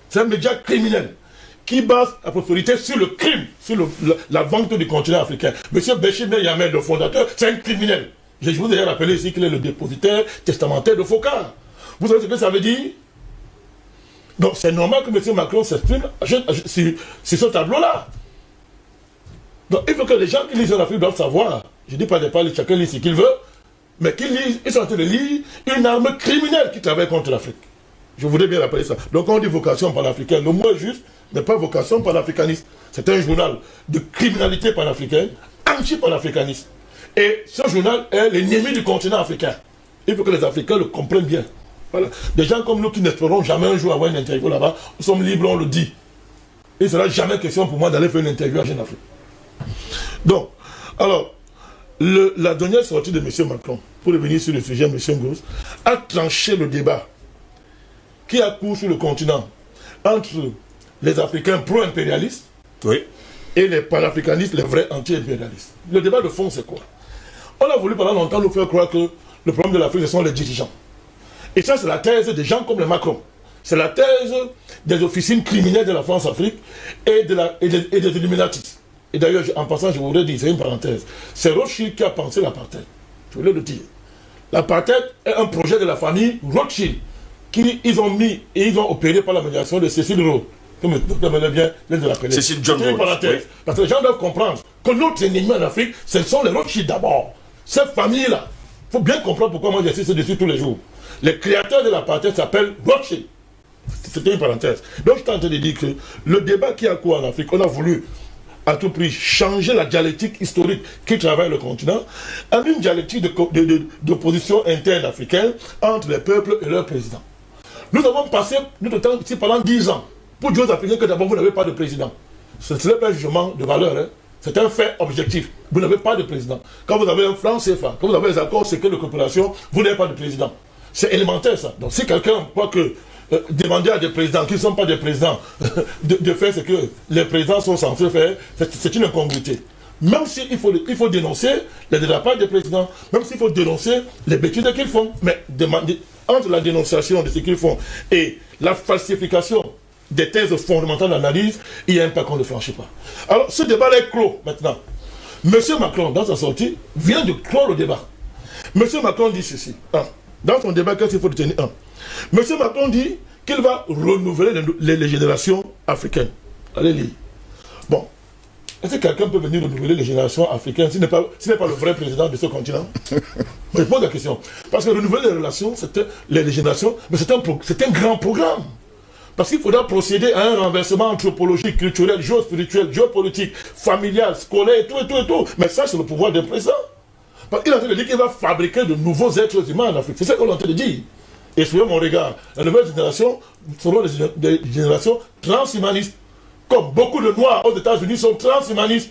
C'est un média criminel qui base la prospérité sur le crime, sur la vente du continent africain. Monsieur Béchir Yamel, le fondateur, c'est un criminel. Je vous ai déjà rappelé ici qu'il est le dépositaire testamentaire de Focard. Vous savez ce que ça veut dire? Donc c'est normal que M. Macron s'exprime sur ce tableau-là. Donc il faut que les gens qui lisent l'Afrique doivent savoir, je ne dis pas de parler, chacun lit ce qu'il veut, mais qu'ils lisent, ils sont en train de lire une arme criminelle qui travaille contre l'Afrique. Je voudrais bien rappeler ça. Donc on dit vocation panafricaine, le mot est juste, mais pas vocation panafricaniste. C'est un journal de criminalité panafricaine, anti-panafricaniste. Et ce journal est l'ennemi du continent africain. Il faut que les Africains le comprennent bien. Voilà. Des gens comme nous qui n'espérons jamais un jour avoir une interview là-bas, nous sommes libres, on le dit. Il ne sera jamais question pour moi d'aller faire une interview à Jeune Afrique. Donc, alors, la dernière sortie de M. Macron, pour revenir sur le sujet, M. Ngos, a tranché le débat qui a cours sur le continent entre les Africains pro-impérialistes et les panafricanistes, les vrais anti-impérialistes. Le débat de fond, c'est quoi? On a voulu pendant longtemps nous faire croire que le problème de l'Afrique, ce sont les dirigeants. Et ça, c'est la thèse des gens comme les Macron. C'est la thèse des officines criminelles de la France-Afrique et des Illuminati. Et d'ailleurs, en passant, je voudrais dire, c'est une parenthèse, c'est Rothschild qui a pensé l'apartheid. Je voulais le dire. L'apartheid est un projet de la famille Rothschild qu'ils ont mis et ils ont opéré par la médiation de Cécile Rhodes. Comme le docteur vient de l'appeler. Cécile John Rhodes. Oui. Parce que les gens doivent comprendre que notre ennemi en Afrique, ce sont les Rothschild d'abord. Cette famille-là, il faut bien comprendre pourquoi moi j'insiste dessus tous les jours. Les créateurs de l'apartheid s'appellent Rothschild. C'était une parenthèse. Donc je suis en train de dire que le débat qui a cours en Afrique, on a voulu à tout prix changer la dialectique historique qui travaille le continent en une dialectique d'opposition interne africaine entre les peuples et leurs présidents. Nous avons passé notre temps ici pendant 10 ans pour dire aux Africains que d'abord vous n'avez pas de président. Ce n'est pas un jugement de valeur, hein. C'est un fait objectif. Vous n'avez pas de président. Quand vous avez un franc CFA, quand vous avez les accords secrets de coopération, vous n'avez pas de président. C'est élémentaire ça. Donc si quelqu'un croit que demander à des présidents qui ne sont pas des présidents de faire ce que les présidents sont censés faire, c'est une incongruité. Même s'il faut dénoncer les dérapages des présidents, même s'il faut dénoncer les bêtises qu'ils font, mais entre la dénonciation de ce qu'ils font et la falsification des thèses fondamentales d'analyse, il y a un pas qu'on ne franchit pas. Alors, ce débat est clos maintenant. Monsieur Macron, dans sa sortie, vient de clore le débat. Monsieur Macron dit ceci. Dans son débat, qu'est-ce qu'il faut retenir? Monsieur Macron dit qu'il va renouveler les générations africaines. Allez lire. Bon. Est-ce que quelqu'un peut venir renouveler les générations africaines s'il n'est pas le vrai président de ce continent? Je pose la question. Parce que renouveler les relations, les générations, mais c'est un grand programme. Parce qu'il faudra procéder à un renversement anthropologique, culturel, géospirituel, géopolitique, familial, scolaire, tout. Mais ça, c'est le pouvoir des présidents. Parce qu'il a dit qu'il va fabriquer de nouveaux êtres humains en Afrique. C'est ça qu'on est en train de dire. Et suivez mon regard, les nouvelles générations seront des générations transhumanistes. Comme beaucoup de Noirs aux États-Unis sont transhumanistes.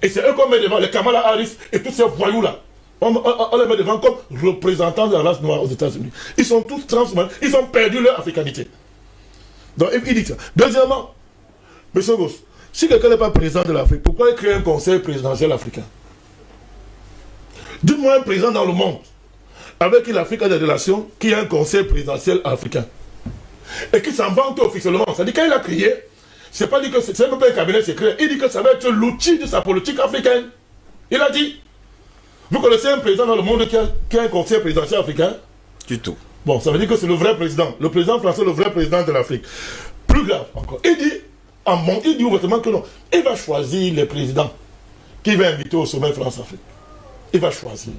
Et c'est eux qu'on met devant, les Kamala Harris et tous ces voyous-là. On les met devant comme représentants de la race noire aux États-Unis. Ils sont tous transhumanistes. Ils ont perdu leur africanité. Donc il dit ça. Deuxièmement, M. Goss, si quelqu'un n'est pas président de l'Afrique, pourquoi il crée un conseil présidentiel africain? Dites-moi un président dans le monde avec qui l'Afrique a des relations, qui a un conseil présidentiel africain. Et qui s'en vante officiellement. C'est-à-dire quand il a crié, c'est pas dit que c'est même pas un cabinet secret, il dit que ça va être l'outil de sa politique africaine. Il a dit. Vous connaissez un président dans le monde qui a un conseil présidentiel africain? Du tout. Bon, ça veut dire que c'est le vrai président. Le président français, le vrai président de l'Afrique. Plus grave encore. Il dit ouvertement que non. Il va choisir les présidents qu'il va inviter au sommet France-Afrique. Il va choisir.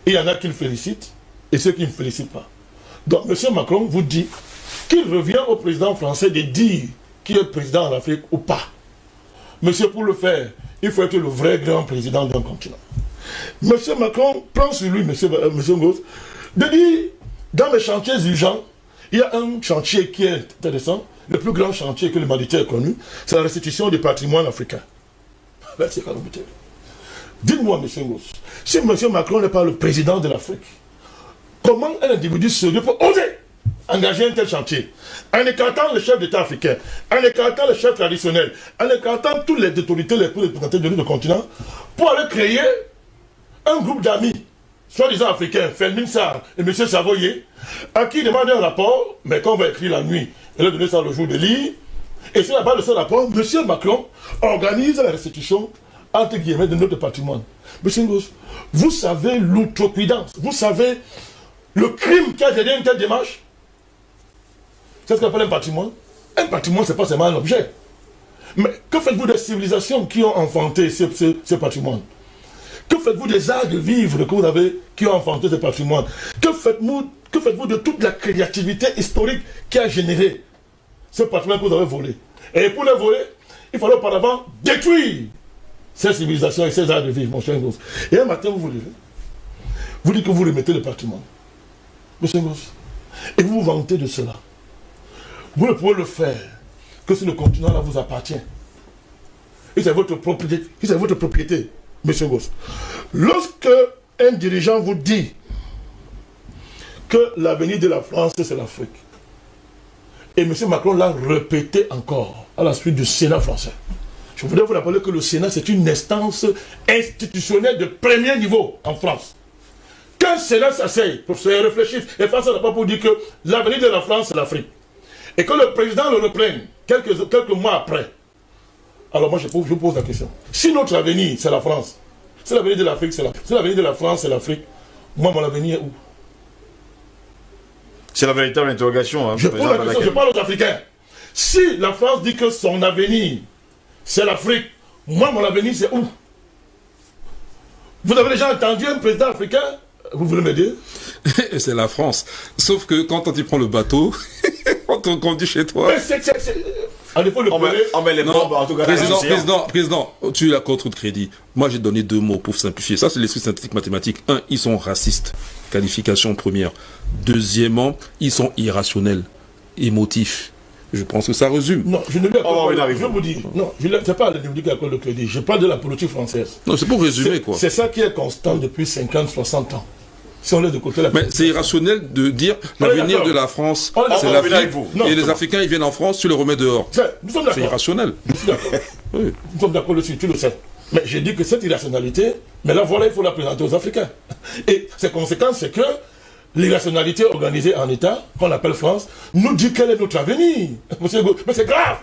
Il y en a qui le félicitent et ceux qui ne félicitent pas. Donc, M. Macron vous dit qu'il revient au président français de dire qui est président en Afrique ou pas. Monsieur, pour le faire, il faut être le vrai grand président d'un continent. M. Macron prend sur lui, M. Goss, de dire, dans les chantiers urgents, il y a un chantier qui est intéressant, le plus grand chantier que l'humanité a connu, c'est la restitution du patrimoine africain. Dites-moi, M. Goss, si M. Macron n'est pas le président de l'Afrique, comment un individu sérieux peut oser engager un tel chantier, en écartant les chefs d'État africains, en écartant les chefs traditionnels, en écartant toutes les autorités les plus représentées de notre continent, pour aller créer un groupe d'amis, soi-disant africains, Felmin Sarr et M. Savoyer, à qui il demande un rapport, mais qu'on va écrire la nuit, et leur donner ça le jour de lire, et c'est là-bas de ce rapport, M. Macron organise la restitution, entre guillemets, de notre patrimoine. M. Goss, vous savez l'outrecuidance, vous savez le crime qui a derrière une telle démarche. C'est ce qu'on appelle un patrimoine. Un patrimoine, ce n'est pas seulement un objet. Mais que faites-vous des civilisations qui ont enfanté ce patrimoine? Que faites-vous des arts de vivre que vous avez, qui ont enfanté ce patrimoine? Que faites-vous de toute la créativité historique qui a généré ce patrimoine que vous avez volé? Et pour le voler, il fallait auparavant détruire ces civilisations et ces arts de vivre, mon cher Goss. Et un matin, vous vous levez. Vous dites que vous remettez le patrimoine. Monsieur Goss. Et vous vous vantez de cela. Vous ne pouvez le faire que si le continent-là vous appartient. Et c'est votre propriété, monsieur Goss. Lorsque un dirigeant vous dit que l'avenir de la France, c'est l'Afrique, et M. Macron l'a répété encore à la suite du Sénat français, je voudrais vous rappeler que le Sénat, c'est une instance institutionnelle de premier niveau en France. Qu'un Sénat s'asseye, pour se réfléchir, et fasse un rapport pour dire que l'avenir de la France, c'est l'Afrique, et que le président le reprenne quelques mois après, alors moi je vous pose la question. Si notre avenir, c'est la France, si l'avenir de l'Afrique, c'est l'Afrique, si l'avenir de la France, c'est l'Afrique, moi mon avenir est où? C'est la véritable interrogation. Hein, je pose la question, je parle aux Africains. Si la France dit que son avenir, c'est l'Afrique, moi mon avenir, c'est où? Vous avez déjà entendu un président africain? Vous voulez m'aider? C'est la France. Sauf que quand tu prends le bateau, on te conduit chez toi. Mais à défaut le on met les bombes, en tout cas. Président, tu as contre de crédit. Moi, j'ai donné deux mots pour simplifier. Ça, c'est l'esprit scientifique mathématique. Un, ils sont racistes. Qualification première. Deuxièmement, ils sont irrationnels, émotifs. Je pense que ça résume. Non, je ne lui accorde pas. Je vous dis, non, je ne sais pas l'individu qui accorde le crédit. Je parle de la politique française. Non, c'est pour résumer, quoi. C'est ça qui est constant depuis 50, 60 ans. Si on laisse de côté la... Mais c'est irrationnel de dire l'avenir de la France, c'est l'Afrique, et les Africains, ils viennent en France, tu les remets dehors. C'est irrationnel. Je suis d'accord. Oui. Nous sommes d'accord dessus, tu le sais. Mais j'ai dit que cette irrationalité, mais là, voilà, il faut la présenter aux Africains. Et ses conséquences, c'est que l'irrationalité organisée en État, qu'on appelle France, nous dit quel est notre avenir. Mais c'est grave.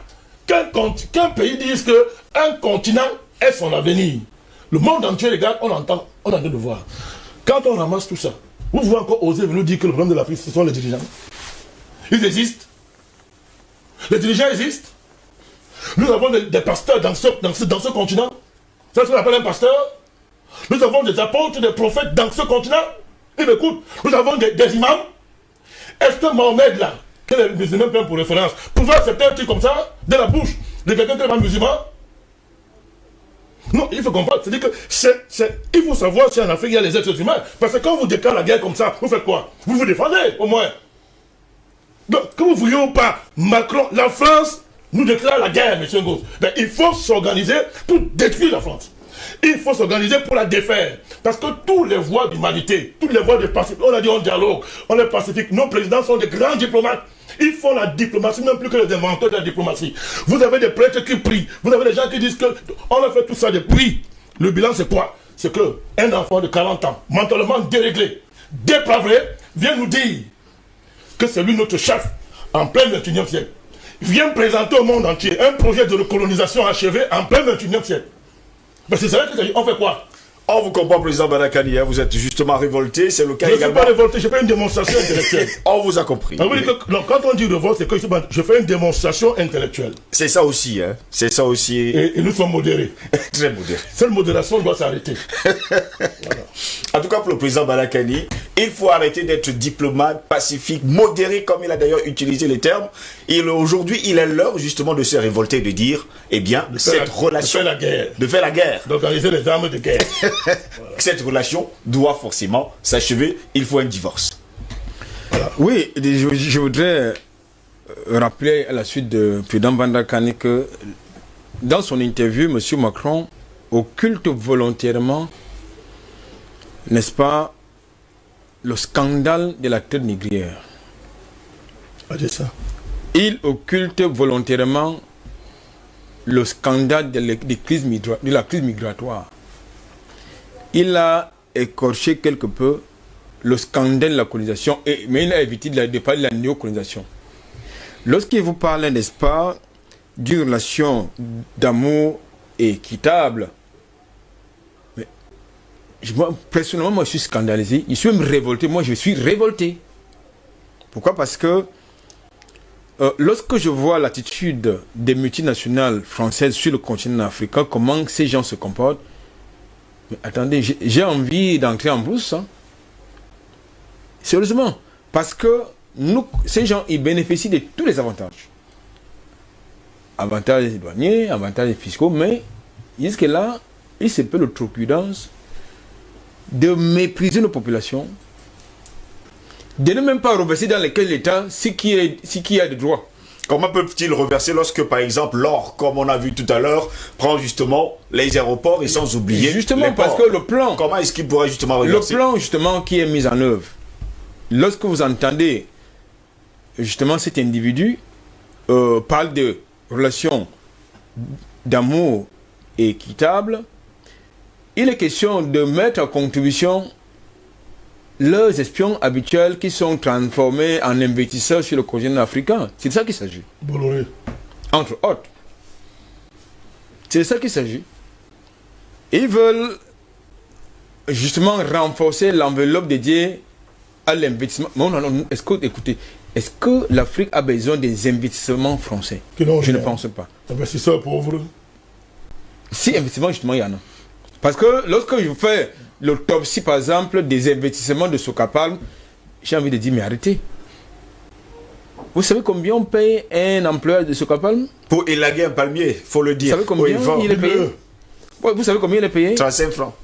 Qu'un pays dise qu'un continent est son avenir. Le monde entier, les gars, on entend de voir. Quand on ramasse tout ça, vous pouvez encore oser nous dire que le problème de l'Afrique, ce sont les dirigeants. Ils existent. Les dirigeants existent. Nous avons des pasteurs dans ce continent. C'est ce qu'on appelle un pasteur. Nous avons des apôtres, des prophètes dans ce continent. Et écoute, nous avons des imams. Est-ce que Mohamed, là, que les musulmans prennent pour référence, pouvait accepter un truc comme ça, de la bouche de quelqu'un qui n'est pas musulman? Non, il faut comprendre. C'est-à-dire que il faut savoir si en Afrique il y a les êtres humains. Parce que quand vous déclarez la guerre comme ça, vous faites quoi? Vous vous défendez, au moins. Donc, que vous vouliez ou pas, Macron, la France nous déclare la guerre, M. Ngos. Ben, il faut s'organiser pour détruire la France. Il faut s'organiser pour la défaire. Parce que toutes les voies d'humanité, toutes les voies de pacifique, on a dit on dialogue, on est pacifique. Nos présidents sont des grands diplomates. Ils font la diplomatie, même plus que les inventeurs de la diplomatie. Vous avez des prêtres qui prient. Vous avez des gens qui disent qu'on a fait tout ça depuis. Le bilan, c'est quoi? C'est qu'un enfant de 40 ans, mentalement déréglé, dépravé, vient nous dire que c'est lui notre chef en plein 21e siècle. Vient présenter au monde entier un projet de recolonisation achevé en plein 21e siècle. Mais c'est ça qu'on fait quoi? On vous comprend, président Badakani, hein, vous êtes justement révolté, c'est le cas également. Je ne suis pas révolté, je fais une démonstration intellectuelle. On vous a compris. Oui. Non, quand on dit révolte, c'est que je fais une démonstration intellectuelle. C'est ça aussi, hein. C'est ça aussi. Et nous sommes modérés. Très modérés. Cette modération doit s'arrêter. Voilà. En tout cas, pour le président Badakani, il faut arrêter d'être diplomate, pacifique, modéré, comme il a d'ailleurs utilisé les termes. Aujourd'hui, il est l'heure justement de se révolter, de dire, eh bien, cette relation... De faire la guerre. De faire la guerre. D'organiser les armes de guerre. Voilà. Cette relation doit forcément s'achever. Il faut un divorce. Voilà. Oui, je voudrais rappeler à la suite de président Badakani que dans son interview, M. Macron occulte volontairement, n'est-ce pas, le scandale de la traite négrière. Ça. Il occulte volontairement le scandale de la crise migratoire. Il a écorché quelque peu le scandale de la colonisation, mais il a évité de parler de la néocolonisation. Lorsqu'il vous parle, n'est-ce pas, d'une relation d'amour équitable, mais personnellement, moi je suis scandalisé, je suis même révolté, moi je suis révolté. Pourquoi? Parce que lorsque je vois l'attitude des multinationales françaises sur le continent africain, comment ces gens se comportent, mais attendez, j'ai envie d'entrer en brousse. Hein. Sérieusement. Parce que ces gens, ils bénéficient de tous les avantages. Avantages douaniers, avantages fiscaux, mais jusque-là, il se peut l'outrecuidance de mépriser nos populations, de ne même pas reverser dans lesquels l'État ce qui a de droit. Comment peuvent-ils reverser lorsque, par exemple, l'or, comme on a vu tout à l'heure, prend justement les aéroports et sans oublier justement les parce ports. Que le plan... Comment est-ce qu'il pourrait justement reverser? Le plan, justement, qui est mis en œuvre, lorsque vous entendez, justement, cet individu parle de relations d'amour équitable, il est question de mettre en contribution leurs espions habituels qui sont transformés en investisseurs sur le continent africain. C'est de ça qu'il s'agit. Bolloré. Entre autres. C'est de ça qu'il s'agit. Ils veulent justement renforcer l'enveloppe dédiée à l'investissement. Non, est-ce que l'Afrique a besoin des investissements français? Je ne pense pas. Investisseurs pauvres. Si investissement, justement, il y en a. Parce que lorsque je fais l'autopsie, par exemple, des investissements de Socapalm, j'ai envie de dire, mais arrêtez. Vous savez combien on paye un employeur de Socapalm? Pour élaguer un palmier, il faut le dire. Vous savez combien il est payé? Vous savez combien il est payé? 35 francs.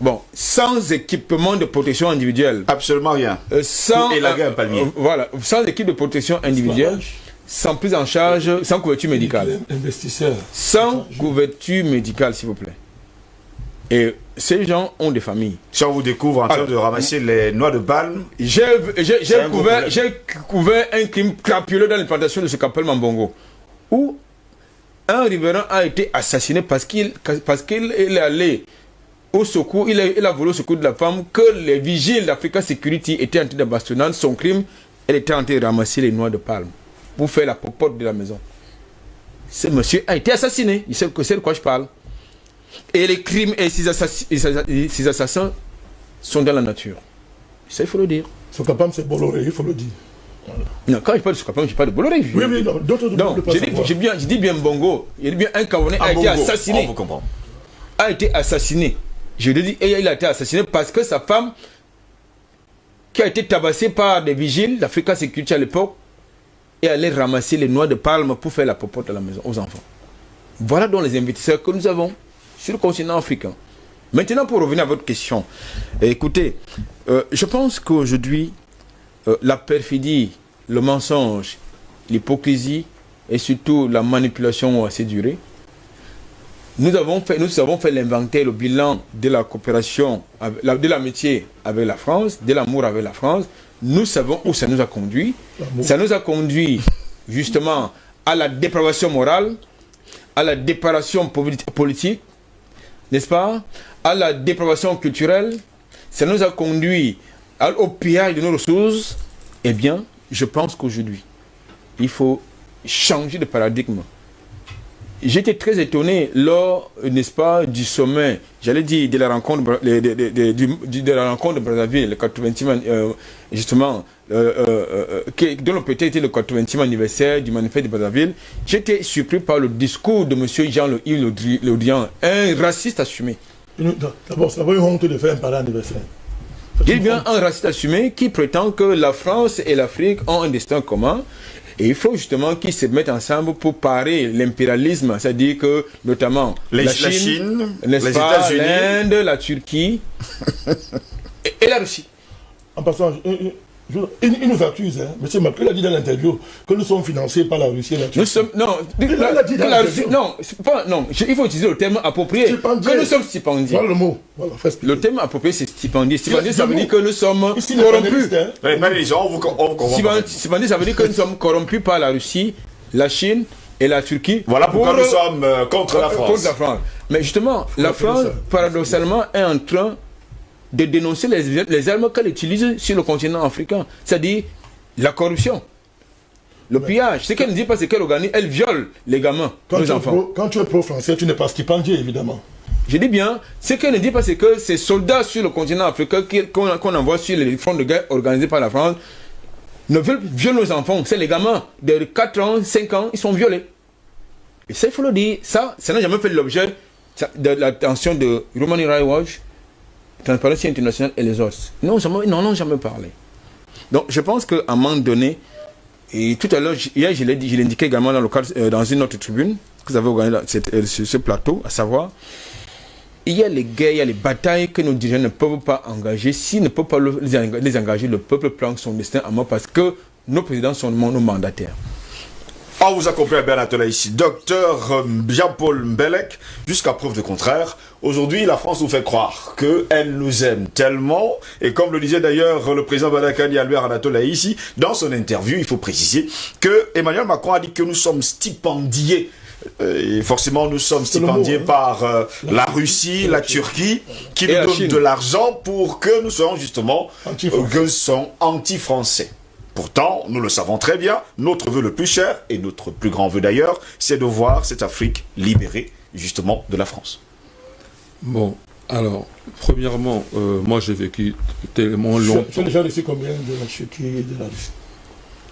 Bon, sans équipement de protection individuelle. Absolument rien. Sans élaguer un palmier. Voilà, sans équipe de protection individuelle, sans prise en charge, sans couverture médicale. Investisseur. Sans couverture médicale, s'il vous plaît. Et ces gens ont des familles. Si on vous découvre en train de ramasser les noix de palme... J'ai couvert un crime crapuleux dans l'implantation de ce qu'appelle Mambongo, où un riverain a été assassiné parce qu'il est allé au secours, il a volé au secours de la femme, que les vigiles d'Africa Security étaient en train de bastonner. Son crime, elle était en train de ramasser les noix de palme pour faire la popote de la maison. Ce monsieur a été assassiné, il sait de quoi je parle. Et les crimes et ces assassins sont dans la nature. Ça, il faut le dire. Sokapam, c'est Bolloré, il faut le dire. Voilà. Non, quand je parle de Sokapam, je parle de Bolloré. Oui, non, d'autres je dis bien Bongo. Il dit bien un Camerounais a été assassiné. On vous comprend. A été assassiné. Je le dis, et il a été assassiné parce que sa femme, qui a été tabassée par des vigiles d'Africa Security à l'époque, est allée ramasser les noix de palme pour faire la popote à la maison aux enfants. Voilà donc les investisseurs que nous avons sur le continent africain. Maintenant, pour revenir à votre question, écoutez, je pense qu'aujourd'hui, la perfidie, le mensonge, l'hypocrisie et surtout la manipulation ont assez duré. Nous avons fait l'inventaire, le bilan de la coopération, de l'amitié avec la France, de l'amour avec la France. Nous savons où ça nous a conduit. Ça nous a conduit justement à la dépravation morale, à la dépravation politique, n'est-ce pas, à la dépravation culturelle. Ça nous a conduit au pillage de nos ressources. Eh bien, je pense qu'aujourd'hui, il faut changer de paradigme. J'étais très étonné lors, n'est-ce pas, du sommet, j'allais dire, de la rencontre de la rencontre de Brazzaville, le 80e, justement, dont le peut-être était le 80e anniversaire du manifeste de Brazzaville. J'étais surpris par le discours de M. Jean-Yves Le Drian, un raciste assumé. D'abord, ça va être honte de faire un parent anniversaire. Il est bien un raciste assumé qui prétend que la France et l'Afrique ont un destin commun. Et il faut justement qu'ils se mettent ensemble pour parer l'impérialisme, c'est-à-dire que notamment la Chine, les États-Unis, l'Inde, la Turquie et la Russie. En passant, il nous accuse, hein. M. Macron a dit dans l'interview que nous sommes financés par la Russie et la Turquie. Nous sommes, non, la Russie, non, il faut utiliser le terme approprié. Que nous sommes stipendiés. Voilà le mot. Voilà, le terme approprié, c'est stipendié. Stipendié, ça veut dire que nous sommes corrompus. Stipendié, ça veut dire que nous sommes corrompus par la Russie, la Chine et la Turquie. Voilà pourquoi nous sommes contre la France. Contre la France. Mais justement, la France, paradoxalement, est en train de dénoncer les armes qu'elle utilise sur le continent africain. C'est-à-dire la corruption, le pillage. Ce qu'elle ne dit pas, c'est qu'elle organise, elle viole les gamins, nos enfants. Quand tu es pro-français, tu n'es pas stipendié, évidemment. Je dis bien, ce qu'elle ne dit pas, c'est que ces soldats sur le continent africain qu'on envoie sur les fronts de guerre organisés par la France ne violent nos enfants. C'est les gamins de 4 ans, 5 ans, ils sont violés. Et ça, il faut le dire. Ça n'a jamais fait l'objet de l'attention de Human Rights Watch, Transparency International et les autres. Non, ils n'en ont jamais parlé. Donc, je pense qu'à un moment donné, et tout à l'heure, hier, je l'ai indiqué également dans une autre tribune que vous avez organisée sur ce plateau, à savoir, il y a les guerres, il y a les batailles que nos dirigeants ne peuvent pas engager. S'ils ne peuvent pas les engager, le peuple prend son destin à mort parce que nos présidents sont nos mandataires. On vous accompagne bien à ici, docteur Jean-Paul Mbelek, jusqu'à preuve de contraire. Aujourd'hui, la France nous fait croire qu'elle nous aime tellement, et comme le disait d'ailleurs le président Badakani Albert Anatola ici, dans son interview, il faut préciser que Emmanuel Macron a dit que nous sommes stipendiés. Et forcément, nous sommes stipendiés par la Russie, la Turquie, qui nous donnent de l'argent pour que nous soyons justement anti-français. Pourtant, nous le savons très bien, notre vœu le plus cher, et notre plus grand vœu d'ailleurs, c'est de voir cette Afrique libérée, justement, de la France. Bon, alors, premièrement, moi j'ai vécu tellement longtemps... Tu as déjà reçu combien de la Turquie et de la Russie?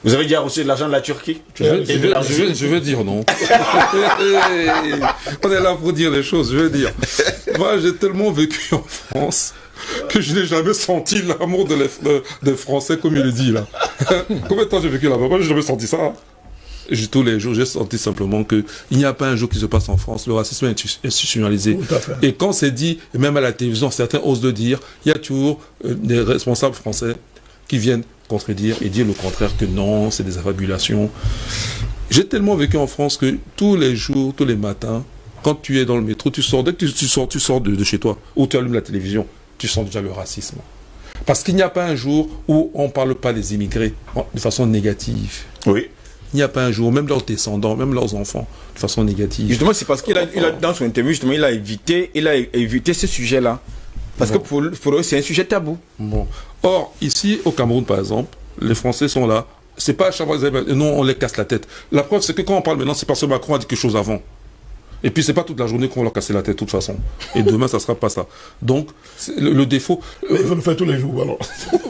Vous avez déjà reçu de l'argent de la Turquie? Je veux dire non. On est là pour dire les choses, je veux dire. Moi, j'ai tellement vécu en France que je n'ai jamais senti l'amour des Français comme il le dit là. Combien de temps j'ai vécu là-bas? Moi, je n'ai jamais senti ça. Tous les jours, j'ai senti simplement qu'il n'y a pas un jour qui se passe en France. Le racisme est institutionnalisé. Et quand c'est dit, même à la télévision, certains osent le dire, il y a toujours des responsables français qui viennent contredire et dire le contraire, que non, c'est des affabulations. J'ai tellement vécu en France que tous les jours, tous les matins, quand tu es dans le métro, tu sors, dès que tu sors de chez toi, ou tu allumes la télévision, tu sens déjà le racisme. Parce qu'il n'y a pas un jour où on ne parle pas des immigrés de façon négative. Oui. Il n'y a pas un jour, même leurs descendants, même leurs enfants, de façon négative. Justement, c'est parce qu'il a, dans son interview, justement, il a évité ce sujet-là. Parce que pour eux, c'est un sujet tabou. Bon. Or, ici, au Cameroun, par exemple, les Français sont là. C'est pas à chaque fois, non, on les casse la tête. La preuve, c'est que quand on parle maintenant, c'est parce que Macron a dit quelque chose avant. Et puis, c'est pas toute la journée qu'on va leur casser la tête, de toute façon. Et demain, ça sera pas ça. Donc, le défaut... Mais il faut le faire tous les jours, alors.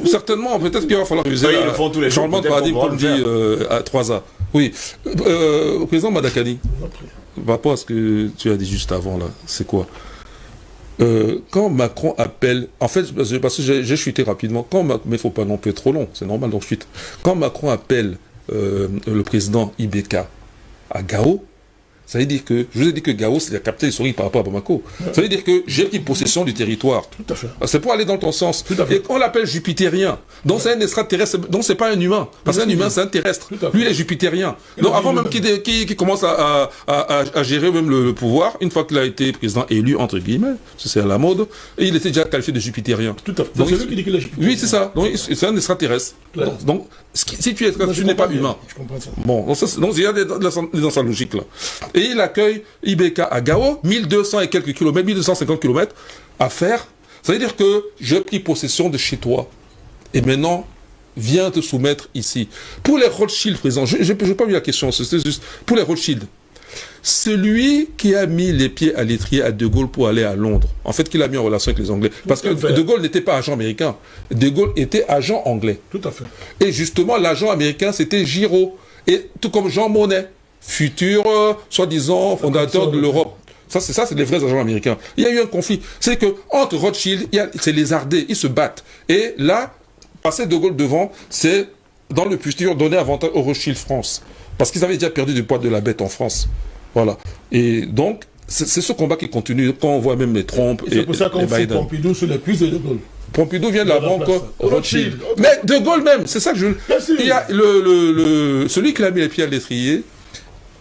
Certainement, peut-être qu'il va falloir réviser le changement de paradigme, comme dit à 3A. Oui. Président Madakani, par rapport à ce que tu as dit juste avant, là, c'est quoi? Quand Macron appelle... En fait, parce que j'ai chuté rapidement. Mais il ne faut pas non plus être trop long, c'est normal, donc je chute. Quand Macron appelle le président Ibeka à Gao, ça veut dire que, je vous ai dit que Gao, c'est la capitale historique par rapport à Bamako. Ça veut dire que j'ai pris possession du territoire. Tout à fait. C'est pour aller dans ton sens. Et on l'appelle jupitérien. Donc c'est un extraterrestre, donc c'est pas un humain. Parce qu'un humain, c'est un terrestre. Lui, il est jupitérien. Donc avant même qu'il commence à gérer même le pouvoir, une fois qu'il a été président élu, entre guillemets, c'est à la mode, et il était déjà qualifié de jupitérien. Tout à fait. Donc, c'est lui qui dit qu'il est jupitérien. Oui, c'est ça. Donc c'est un extraterrestre. Donc si tu es extraterrestre, tu n'es pas humain. Je comprends ça. Bon, donc il y a dans sa logique là. Et il accueille Ibeka à Gao, 1200 et quelques kilomètres, 1250 kilomètres à faire. Ça veut dire que j'ai pris possession de chez toi. Et maintenant, viens te soumettre ici. Pour les Rothschild présents, je n'ai pas eu la question, c'est juste pour les Rothschild. Celui qui a mis les pieds à l'étrier à De Gaulle pour aller à Londres, en fait, qu'il a mis en relation avec les Anglais. Parce que De Gaulle n'était pas agent américain. De Gaulle était agent anglais. Tout à fait. Et justement, l'agent américain, c'était Giraud. Et tout comme Jean Monnet, futur, soi-disant, fondateur de l'Europe. Ça, c'est les vrais agents américains. Il y a eu un conflit. C'est que entre Rothschild, c'est les Ardés, ils se battent. Et là, passer De Gaulle devant, c'est, dans le futur, donner avantage aux Rothschild France. Parce qu'ils avaient déjà perdu du poids de la bête en France. Voilà. Et donc, c'est ce combat qui continue. Quand on voit même les Trump et c'est pour ça qu'on fait Biden. Pompidou sur les cuisses de Gaulle. Pompidou vient de la banque Rothschild. Okay. Mais De Gaulle même, c'est ça que je... Il y a celui qui a mis les pieds à l'étrier,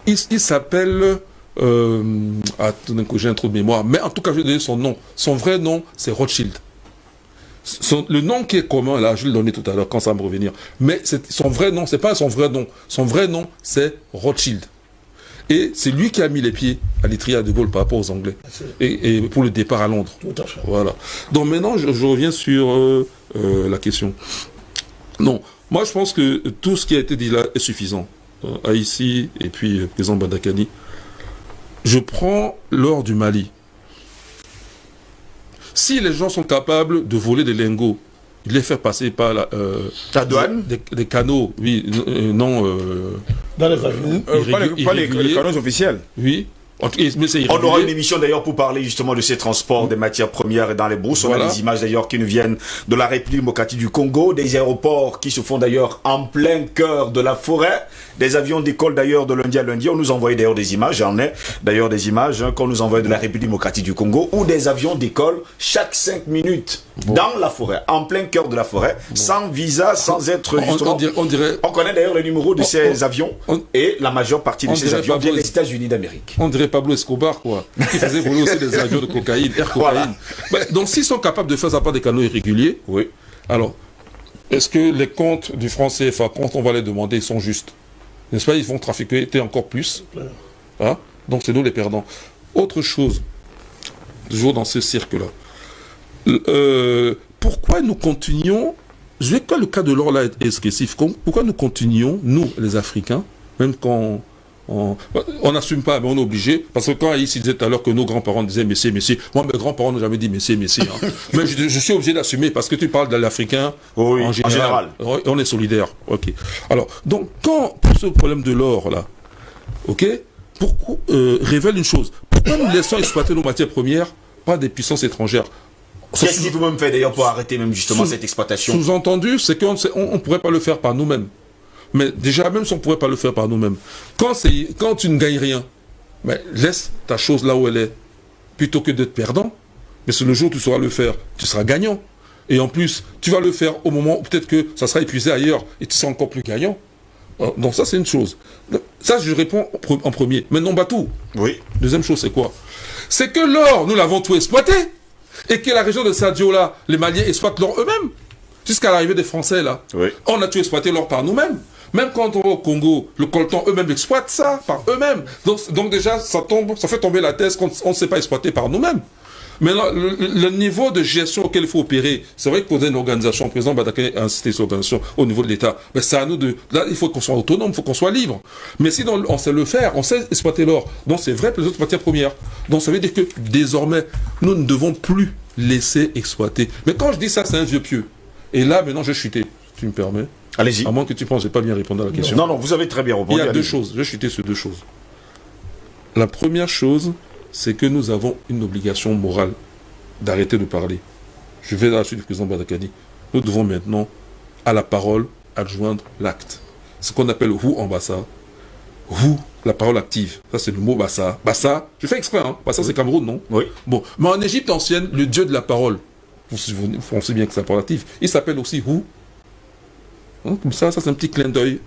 il s'appelle... j'ai un trou de mémoire. Mais en tout cas, je vais donner son nom. Son vrai nom, c'est Rothschild. Le nom qui est commun, là, je vais le donner tout à l'heure quand ça va me revenir. Mais son vrai nom, c'est pas son vrai nom. Son vrai nom, c'est Rothschild. Et c'est lui qui a mis les pieds à l'étrier à De Gaulle par rapport aux Anglais. Et pour le départ à Londres. Tout à fait. Voilà. Donc maintenant, je reviens sur la question. Non, moi je pense que tout ce qui a été dit là est suffisant. Haïti et puis président Badakani. Je prends l'or du Mali. Si les gens sont capables de voler des lingots, de les faire passer par la douane, des canaux, oui, non. Dans les avions. Pas les canaux officiels. Oui. Mais on aura une émission d'ailleurs pour parler justement de ces transports des matières premières dans les brousses. On a des images d'ailleurs qui nous viennent de la République démocratique du Congo, des aéroports qui se font d'ailleurs en plein cœur de la forêt. Des avions décollent d'ailleurs de lundi à lundi. On nous envoie d'ailleurs des images, j'en ai d'ailleurs des images qu'on nous envoie de la République démocratique du Congo, où des avions décollent chaque 5 minutes dans la forêt, en plein cœur de la forêt, sans visa, sans être justement... On connaît d'ailleurs le numéro de ces avions et la majeure partie de ces avions viennent des États-Unis d'Amérique. On dirait Pablo Escobar, quoi, qui faisait voler aussi des avions de cocaïne, air cocaïne. Voilà. Donc s'ils sont capables de faire ça par des canaux irréguliers, oui. Alors, est-ce que les comptes du franc CFA, quand on va les demander, sont justes? N'est-ce pas? Ils vont trafiquer encore plus. Hein? Donc c'est nous les perdants. Autre chose, toujours dans ce cirque-là. Pourquoi nous continuons, je vais que le cas de l'or là est excessif, pourquoi nous continuons, nous les Africains, même quand on n'assume pas, mais on est obligé, parce que quand ici disait tout à l'heure que nos grands-parents disaient messieurs, messieurs, moi mes grands-parents n'ont jamais dit messieurs, messieurs. Hein. Mais je suis obligé d'assumer, parce que tu parles de l'Africain oui, en général. On est solidaire. Ok. Alors, donc, quand, pour ce problème de l'or là, ok, pourquoi révèle une chose, pourquoi nous laissons exploiter nos matières premières par des puissances étrangères? Qu'est-ce qu'il faut même faire d'ailleurs pour arrêter même justement cette exploitation? Sous-entendu, c'est qu'on ne pourrait pas le faire par nous-mêmes. Mais déjà, même si on ne pourrait pas le faire par nous-mêmes, quand tu ne gagnes rien, mais laisse ta chose là où elle est, plutôt que d'être perdant. Mais c'est le jour où tu sauras le faire, tu seras gagnant. Et en plus, tu vas le faire au moment où peut-être que ça sera épuisé ailleurs et tu seras encore plus gagnant. Donc ça, c'est une chose. Ça, je réponds en premier. Mais non, Batou. Oui. Deuxième chose, c'est quoi? C'est que l'or, nous l'avons tout exploité. Et que la région de Sadio, là, les Maliens exploitent l'or eux-mêmes. Jusqu'à l'arrivée des Français, là. Oui. On a tout exploité l'or par nous-mêmes. Même quand on va au Congo, le coltan eux-mêmes exploitent ça par eux-mêmes. Donc déjà, ça fait tomber la thèse qu'on ne sait pas exploiter par nous-mêmes. Mais là, le niveau de gestion auquel il faut opérer, c'est vrai qu'on a une organisation, le président Badakane a incité cette organisation au niveau de l'État. Mais c'est à nous de... Là, il faut qu'on soit autonome, il faut qu'on soit libre. Mais si on sait le faire, on sait exploiter l'or. Donc c'est vrai pour les autres matières premières. Donc ça veut dire que désormais, nous ne devons plus laisser exploiter. Mais quand je dis ça, c'est un vieux pieux. Et là, maintenant, je chutais, si tu me permets. Allez-y. À moins que tu penses que je n'ai pas bien répondu à la question. Non, non, vous avez très bien répondu. Il y a deux choses. Je vais chuter sur deux choses. La première chose, c'est que nous avons une obligation morale d'arrêter de parler. Je vais à la suite du président Badakani. Nous devons maintenant, à la parole, adjoindre l'acte. Ce qu'on appelle Hou en Bassa. Hou, la parole active. Ça, c'est le mot Bassa. Bassa, je fais exprès, hein. Bassa, c'est Cameroun, non? Oui. Bon. Mais en Égypte ancienne, le dieu de la parole, on sait bien que c'est la parole active, il s'appelle aussi Hou. Hein, comme ça, c'est un petit clin d'œil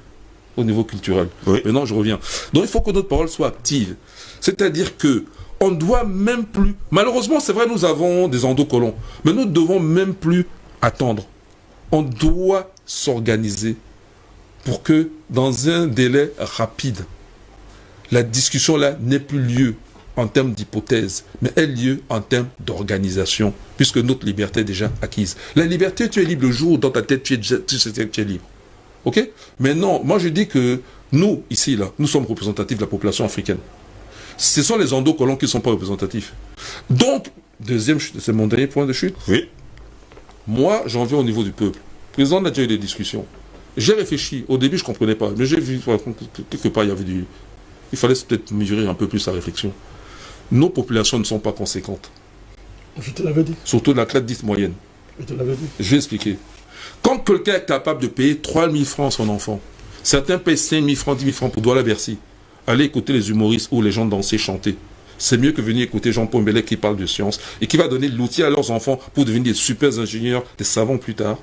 au niveau culturel. Oui. Maintenant, je reviens. Donc, il faut que notre parole soit active. C'est-à-dire que on ne doit même plus... Malheureusement, c'est vrai, nous avons des endocolons, mais nous ne devons même plus attendre. On doit s'organiser pour que, dans un délai rapide, la discussion là n'ait plus lieu en termes d'hypothèse, mais ait lieu en termes d'organisation, puisque notre liberté est déjà acquise. La liberté, tu es libre le jour où dans ta tête, tu sais que tu es libre. Ok? Mais non, moi je dis que nous, ici, là, nous sommes représentatifs de la population africaine. Ce sont les endocolons qui ne sont pas représentatifs. Donc, deuxième chute, c'est mon dernier point de chute. Oui. Moi, j'en viens au niveau du peuple. Le président a déjà eu des discussions. J'ai réfléchi. Au début, je ne comprenais pas. Mais j'ai vu quelque part, il y avait du... Il fallait peut-être mesurer un peu plus sa réflexion. Nos populations ne sont pas conséquentes. Je te l'avais dit. Surtout la classe dite moyenne. Je te l'avais dit. Je vais expliquer. Quand quelqu'un est capable de payer 3 000 francs à son enfant, certains payent 5 000 francs, 10 000 francs pour Douala Bercy. Allez écouter les humoristes ou les gens danser, chanter. C'est mieux que venir écouter Jean-Paul Mbele qui parle de science et qui va donner l'outil à leurs enfants pour devenir des super ingénieurs, des savants plus tard.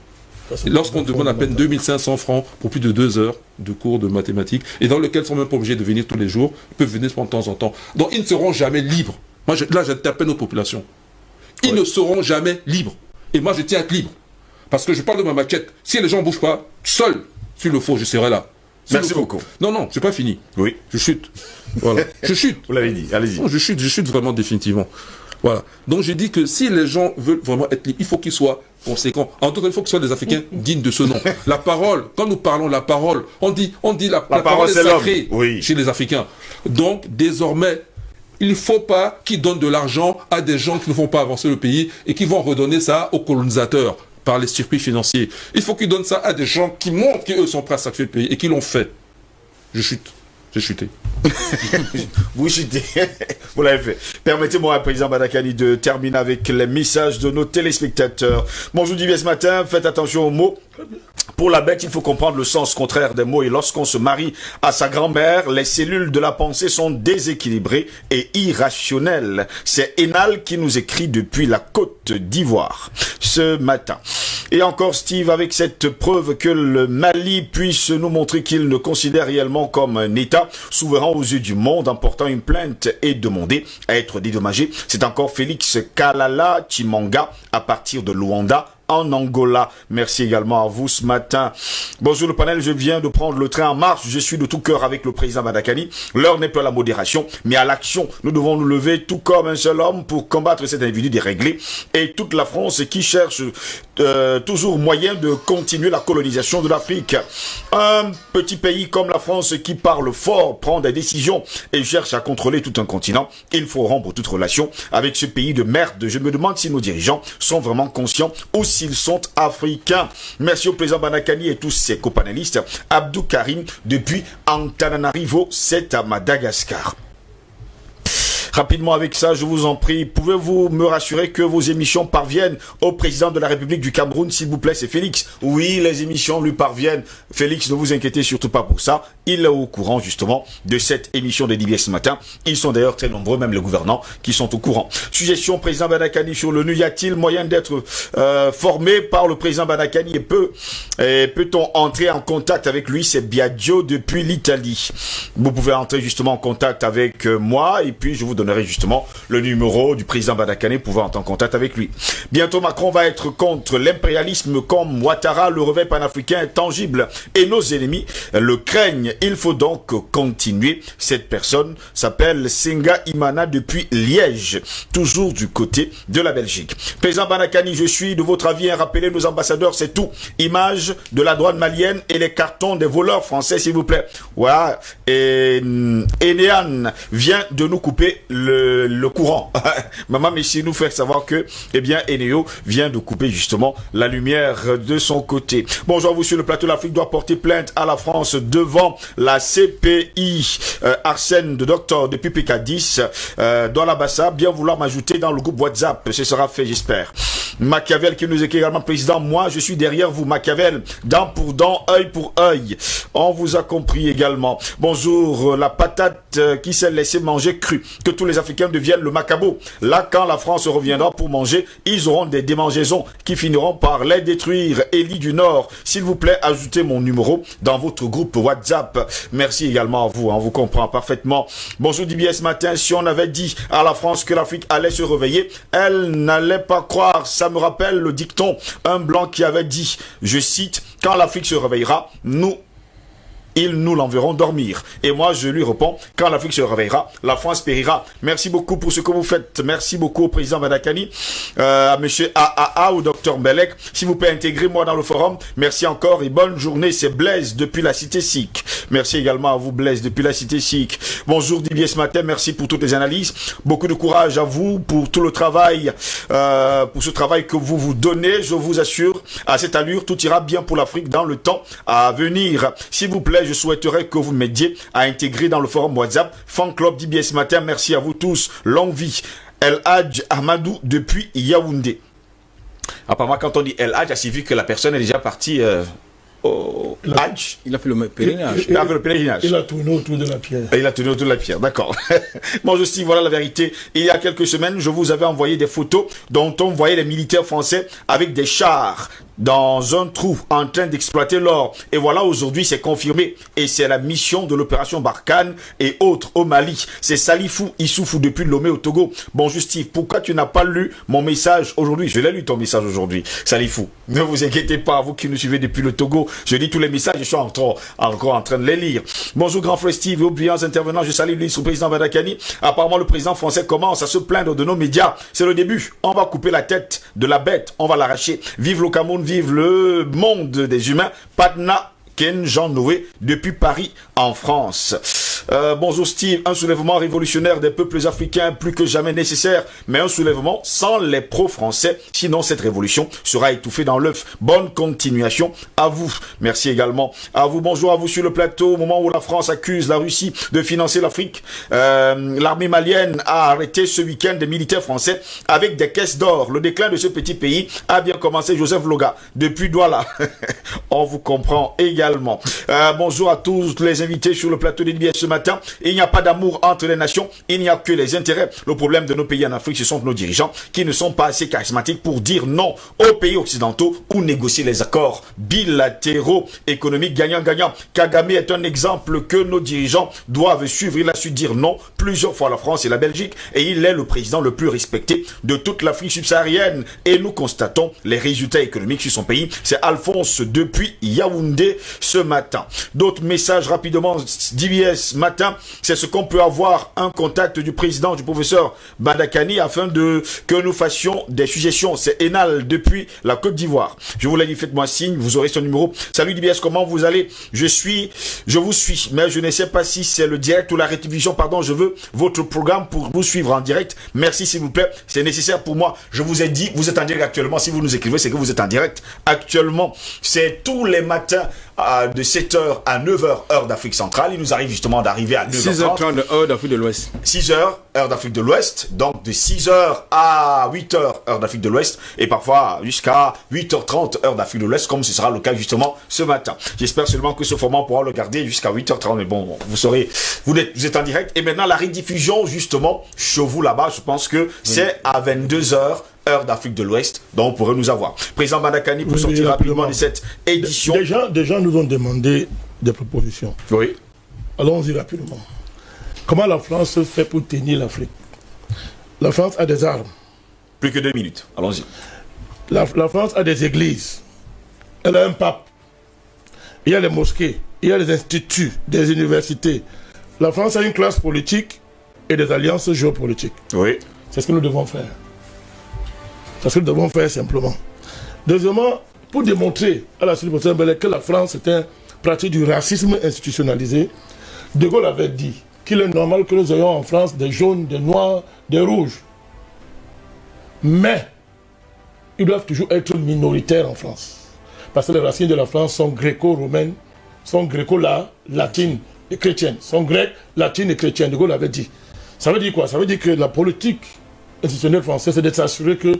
Lorsqu'on demande à peine 2500 francs pour plus de 2 heures de cours de mathématiques et dans lequel ils ne sont même pas obligés de venir tous les jours, ils peuvent venir de temps en temps. Donc ils ne seront jamais libres. Moi, là, j'interpelle nos populations. Ils ne seront jamais libres. Et moi, je tiens à être libre. Parce que je parle de ma maquette. Si les gens ne bougent pas, seul, s'il le faut, je serai là. Merci beaucoup. Non, non, c'est pas fini. Oui. Je chute. Voilà. Je chute. Vous l'avez dit, allez-y. Je chute vraiment définitivement. Voilà. Donc je dis que si les gens veulent vraiment être libres, il faut qu'ils soient conséquents. En tout cas, il faut que ce soit des Africains dignes de ce nom. La parole, quand nous parlons la parole, on dit la parole est sacrée chez les Africains. Donc désormais, il ne faut pas qu'ils donnent de l'argent à des gens qui ne font pas avancer le pays et qui vont redonner ça aux colonisateurs par les circuits financiers. Il faut qu'ils donnent ça à des gens qui montrent qu'eux sont prêts à sacrifier le pays et qui l'ont fait. Je chute. J'ai chuté. Vous chutez. Vous l'avez fait. Permettez-moi, président Badakani, de terminer avec les messages de nos téléspectateurs. Bonjour, Didier, ce matin, faites attention aux mots. Pour la bête, il faut comprendre le sens contraire des mots. Et lorsqu'on se marie à sa grand-mère, les cellules de la pensée sont déséquilibrées et irrationnelles. C'est Enal qui nous écrit depuis la Côte d'Ivoire ce matin. Et encore Steve, avec cette preuve que le Mali puisse nous montrer qu'il ne considère réellement comme un État souverain aux yeux du monde en portant une plainte et demander à être dédommagé. C'est encore Félix Kalala Chimanga à partir de Luanda en Angola. Merci également à vous ce matin. Bonjour le panel, je viens de prendre le train en marche. Je suis de tout cœur avec le président Badakani. L'heure n'est plus à la modération, mais à l'action. Nous devons nous lever tout comme un seul homme pour combattre cet individu déréglé et toute la France qui cherche toujours moyen de continuer la colonisation de l'Afrique. Un petit pays comme la France qui parle fort, prend des décisions et cherche à contrôler tout un continent. Il faut rompre toute relation avec ce pays de merde. Je me demande si nos dirigeants sont vraiment conscients ou s'ils sont africains. Merci au président Badakani et tous ses copanélistes. Abdou Karim depuis Antananarivo, c'est à Madagascar. Rapidement avec ça, je vous en prie, pouvez-vous me rassurer que vos émissions parviennent au président de la République du Cameroun, s'il vous plaît, c'est Félix. Oui, les émissions lui parviennent. Félix, ne vous inquiétez surtout pas pour ça. Il est au courant justement de cette émission de DBS ce matin. Ils sont d'ailleurs très nombreux, même les gouvernants, qui sont au courant. Suggestion, président Banakani sur l'ONU, y a-t-il moyen d'être formé par le président Banakani et peut-on entrer en contact avec lui? C'est Biagio depuis l'Italie. Vous pouvez entrer justement en contact avec moi et puis je vous donnerai justement le numéro du président Banakani pour entrer en contact avec lui. Bientôt, Macron va être contre l'impérialisme comme Ouattara. Le réveil panafricain est tangible et nos ennemis le craignent. Il faut donc continuer. Cette personne s'appelle Senga Imana depuis Liège, toujours du côté de la Belgique. Président Banakani, je suis de votre avis. Rappelez nos ambassadeurs, c'est tout. Image de la douane malienne et les cartons des voleurs français, s'il vous plaît. Voilà. Et Enéan vient de nous couper le courant. Maman Messi nous fait savoir que, eh bien, Enéo vient de couper justement la lumière de son côté. Bonjour à vous sur le plateau. L'Afrique doit porter plainte à la France devant la CPI. Arsène de Docteur depuis PK10 dans l'ambassade, bien vouloir m'ajouter dans le groupe WhatsApp. Ce sera fait, j'espère. Machiavel qui nous écrit également, président, moi je suis derrière vous. Machiavel, dent pour dent, œil pour œil. On vous a compris également. Bonjour, la patate qui s'est laissée manger crue. Que tous les Africains deviennent le macabo. Là, quand la France reviendra pour manger, ils auront des démangeaisons qui finiront par les détruire. Élie du Nord, s'il vous plaît, ajoutez mon numéro dans votre groupe WhatsApp. Merci également à vous, on vous comprend parfaitement. Bonjour DBS matin, si on avait dit à la France que l'Afrique allait se réveiller, elle n'allait pas croire. Ça me rappelle le dicton, un blanc qui avait dit, je cite, quand l'Afrique se réveillera, ils nous l'enverront dormir. Et moi, je lui réponds, quand l'Afrique se réveillera, la France périra. Merci beaucoup pour ce que vous faites. Merci beaucoup au président Banakani, à monsieur AAA, au docteur Mbelek. S'il vous plaît, intégrez-moi dans le forum. Merci encore et bonne journée. C'est Blaise depuis la cité SIC. Merci également à vous, Blaise, depuis la cité SIC. Bonjour Didier ce matin. Merci pour toutes les analyses. Beaucoup de courage à vous pour tout le travail, pour ce travail que vous vous donnez. Je vous assure, à cette allure, tout ira bien pour l'Afrique dans le temps à venir. S'il vous plaît, je souhaiterais que vous m'aidiez à intégrer dans le forum WhatsApp Fan Club DBS ce matin. Merci à vous tous. Longue vie. El Hadj Ahmadou depuis Yaoundé. Apparemment, quand on dit El Hadj, ça signifie que la personne est déjà partie au Hadj. Il a fait le pèlerinage. Il a fait le pèlerinage. Il a tourné autour de la pierre. Il a tourné autour de la pierre, d'accord. Bon, je dis, voilà la vérité. Il y a quelques semaines, je vous avais envoyé des photos dont on voyait les militaires français avec des chars dans un trou en train d'exploiter l'or. Et voilà, aujourd'hui, c'est confirmé. Et c'est la mission de l'opération Barkhane et autres au Mali. C'est Salifou Issoufou depuis Lomé au Togo. Bonjour Steve, pourquoi tu n'as pas lu mon message aujourd'hui? Je l'ai lu ton message aujourd'hui, Salifou. Ne vous inquiétez pas, vous qui nous suivez depuis le Togo. Je lis tous les messages, je suis encore en train de les lire. Bonjour grand frère Steve et aux brillants intervenants. Je salue le président Banakani. Apparemment, le président français commence à se plaindre de nos médias. C'est le début. On va couper la tête de la bête. On va l'arracher. Vive le Cameroun, vive le monde des humains. Patna Ken Jean Noé depuis Paris en France. Bonjour Steve, un soulèvement révolutionnaire des peuples africains plus que jamais nécessaire, mais un soulèvement sans les pro-français, sinon cette révolution sera étouffée dans l'œuf. Bonne continuation à vous. Merci également à vous. Bonjour à vous sur le plateau. Au moment où la France accuse la Russie de financer l'Afrique, l'armée malienne a arrêté ce week-end des militaires français avec des caisses d'or. Le déclin de ce petit pays a bien commencé. Joseph Loga depuis Douala. On vous comprend également. Bonjour à tous les invités sur le plateau d'NBS ce matin. Il n'y a pas d'amour entre les nations, il n'y a que les intérêts. Le problème de nos pays en Afrique, ce sont nos dirigeants qui ne sont pas assez charismatiques pour dire non aux pays occidentaux ou négocier les accords bilatéraux économiques gagnant-gagnant. Kagame est un exemple que nos dirigeants doivent suivre. Il a su dire non plusieurs fois à la France et la Belgique et il est le président le plus respecté de toute l'Afrique subsaharienne. Et nous constatons les résultats économiques sur son pays. C'est Alphonse depuis Yaoundé ce matin. D'autres messages rapidement. DBS matin, c'est ce qu'on peut avoir un contact du président, du professeur Banakani afin que nous fassions des suggestions. C'est Enal depuis la Côte d'Ivoire. Je vous l'ai dit, faites-moi signe, vous aurez son numéro. Salut DBS, comment vous allez? Je vous suis, mais je ne sais pas si c'est le direct ou la révision, pardon, je veux votre programme pour vous suivre en direct. Merci s'il vous plaît, c'est nécessaire pour moi. Je vous ai dit, vous êtes en direct actuellement, si vous nous écrivez, c'est que vous êtes en direct actuellement. C'est tous les matins de 7h à 9h, heure d'Afrique centrale. Il nous arrive justement d'arriver à 9h30. 6h30 heure d'Afrique de l'Ouest. 6h, heure d'Afrique de l'Ouest. Donc de 6h à 8h, heure d'Afrique de l'Ouest. Et parfois jusqu'à 8h30, heure d'Afrique de l'Ouest, comme ce sera le cas justement ce matin. J'espère seulement que ce format pourra le garder jusqu'à 8h30. Mais bon, vous saurez, vous êtes en direct. Et maintenant, la rediffusion justement, chez vous là-bas, je pense que c'est à 22h. Heure d'Afrique de l'Ouest, donc vous pourrez nous avoir. Président Madakani, pour sortir rapidement de cette édition. Des gens nous ont demandé des propositions. Oui. Allons-y rapidement. Comment la France fait pour tenir l'Afrique? La France a des armes. Plus que 2 minutes, allons-y. La France a des églises. Elle a un pape. Il y a les mosquées. Il y a les instituts, des universités. La France a une classe politique et des alliances géopolitiques. Oui. C'est ce que nous devons faire. C'est ce que nous devons faire simplement. Deuxièmement, pour démontrer à la société que la France est un pratique du racisme institutionnalisé, De Gaulle avait dit qu'il est normal que nous ayons en France des jaunes, des noirs, des rouges. Mais ils doivent toujours être minoritaires en France. Parce que les racines de la France sont gréco-romaines, sont gréco-latines et chrétiennes. Sont grecques, latines et chrétiennes. De Gaulle avait dit. Ça veut dire quoi? Ça veut dire que la politique institutionnelle française, c'est de s'assurer que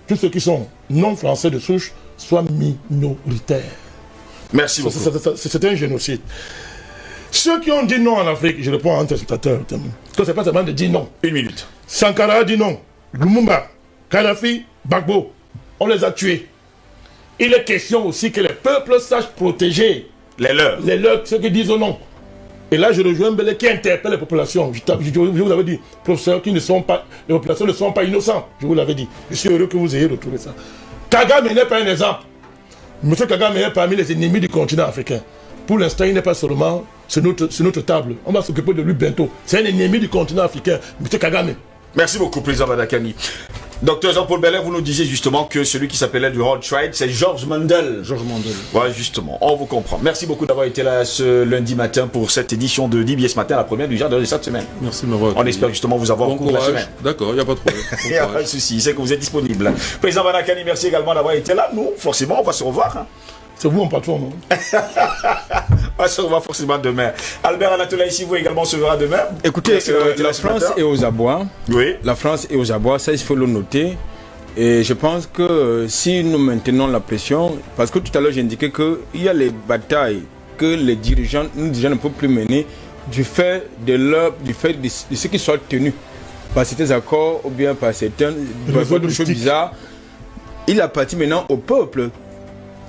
tous ceux qui sont non français de souche soient minoritaires. Merci beaucoup. C'est un génocide. Ceux qui ont dit non en Afrique, je réponds à un téléspectateur, que c'est pas seulement de dire non. 1 minute. Sankara a dit non. Lumumba, Kadhafi, Gbagbo, on les a tués. Il est question aussi que les peuples sachent protéger les leurs, ceux qui disent non. Et là, je rejoins Mbele qui interpelle les populations. Je vous avais dit, professeurs, les populations ne sont pas innocentes. Je vous l'avais dit. Je suis heureux que vous ayez retrouvé ça. Kagame n'est pas un exemple. M. Kagame est parmi les ennemis du continent africain. Pour l'instant, il n'est pas seulement sur notre table. On va s'occuper de lui bientôt. C'est un ennemi du continent africain, M. Kagame. Merci beaucoup, président Madakani. Docteur Jean-Paul Belair, vous nous disiez justement que celui qui s'appelait du Road Trade, c'est Georges Mandel. Georges Mandel. Voilà, justement, on vous comprend. Merci beaucoup d'avoir été là ce lundi matin pour cette édition de DBS Matin, la première du genre de cette semaine. Merci de m'avoir. On espère justement vous avoir au cours de la semaine. D'accord, il n'y a pas de problème. Il n'y a pas de souci, c'est que vous êtes disponible. Président Madakani, merci également d'avoir été là. Nous, forcément, on va se revoir. Hein. C'est vous mon patron, non? On se revoit forcément demain. Albert Anatola, ici, vous également se verra demain. Écoutez, la France est aux abois. Oui. La France est aux abois, ça il faut le noter. Et je pense que si nous maintenons la pression, parce que tout à l'heure j'ai indiqué qu'il y a les batailles que les dirigeants ne peuvent plus mener du fait de ce qui soit tenu par certains accords ou bien par certaines choses bizarres. Il appartient maintenant au peuple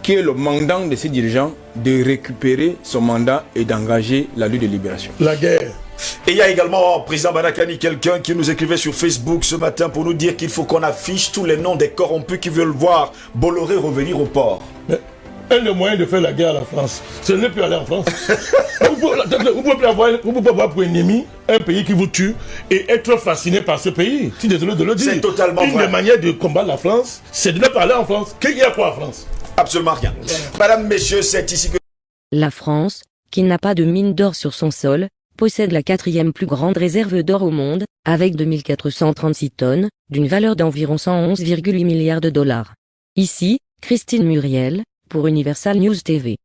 qui est le mandant de ces dirigeants de récupérer son mandat et d'engager la lutte de libération. La guerre. Et il y a également, président Madakani, quelqu'un qui nous écrivait sur Facebook ce matin pour nous dire qu'il faut qu'on affiche tous les noms des corrompus qui veulent voir Bolloré revenir au port. Mais un des moyens de faire la guerre à la France, ce n'est plus aller en France. Vous pouvez avoir pour ennemi un pays qui vous tue et être fasciné par ce pays. Je suis désolé de le dire. C'est totalement vrai. Une des manières de combattre la France, c'est de ne pas aller en France. Qu'il y a quoi en France? Absolument rien. Madame, messieurs, c'est ici que... La France, qui n'a pas de mine d'or sur son sol, possède la 4e plus grande réserve d'or au monde, avec 2436 tonnes, d'une valeur d'environ 111,8 milliards de dollars. Ici, Christine Muriel, pour Universal News TV.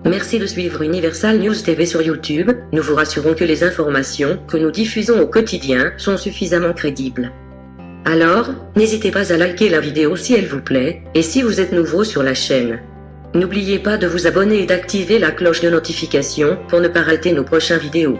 Merci de suivre Universal News TV sur YouTube. Nous vous rassurons que les informations que nous diffusons au quotidien sont suffisamment crédibles. Alors, n'hésitez pas à liker la vidéo si elle vous plaît, et si vous êtes nouveau sur la chaîne. N'oubliez pas de vous abonner et d'activer la cloche de notification pour ne pas rater nos prochaines vidéos.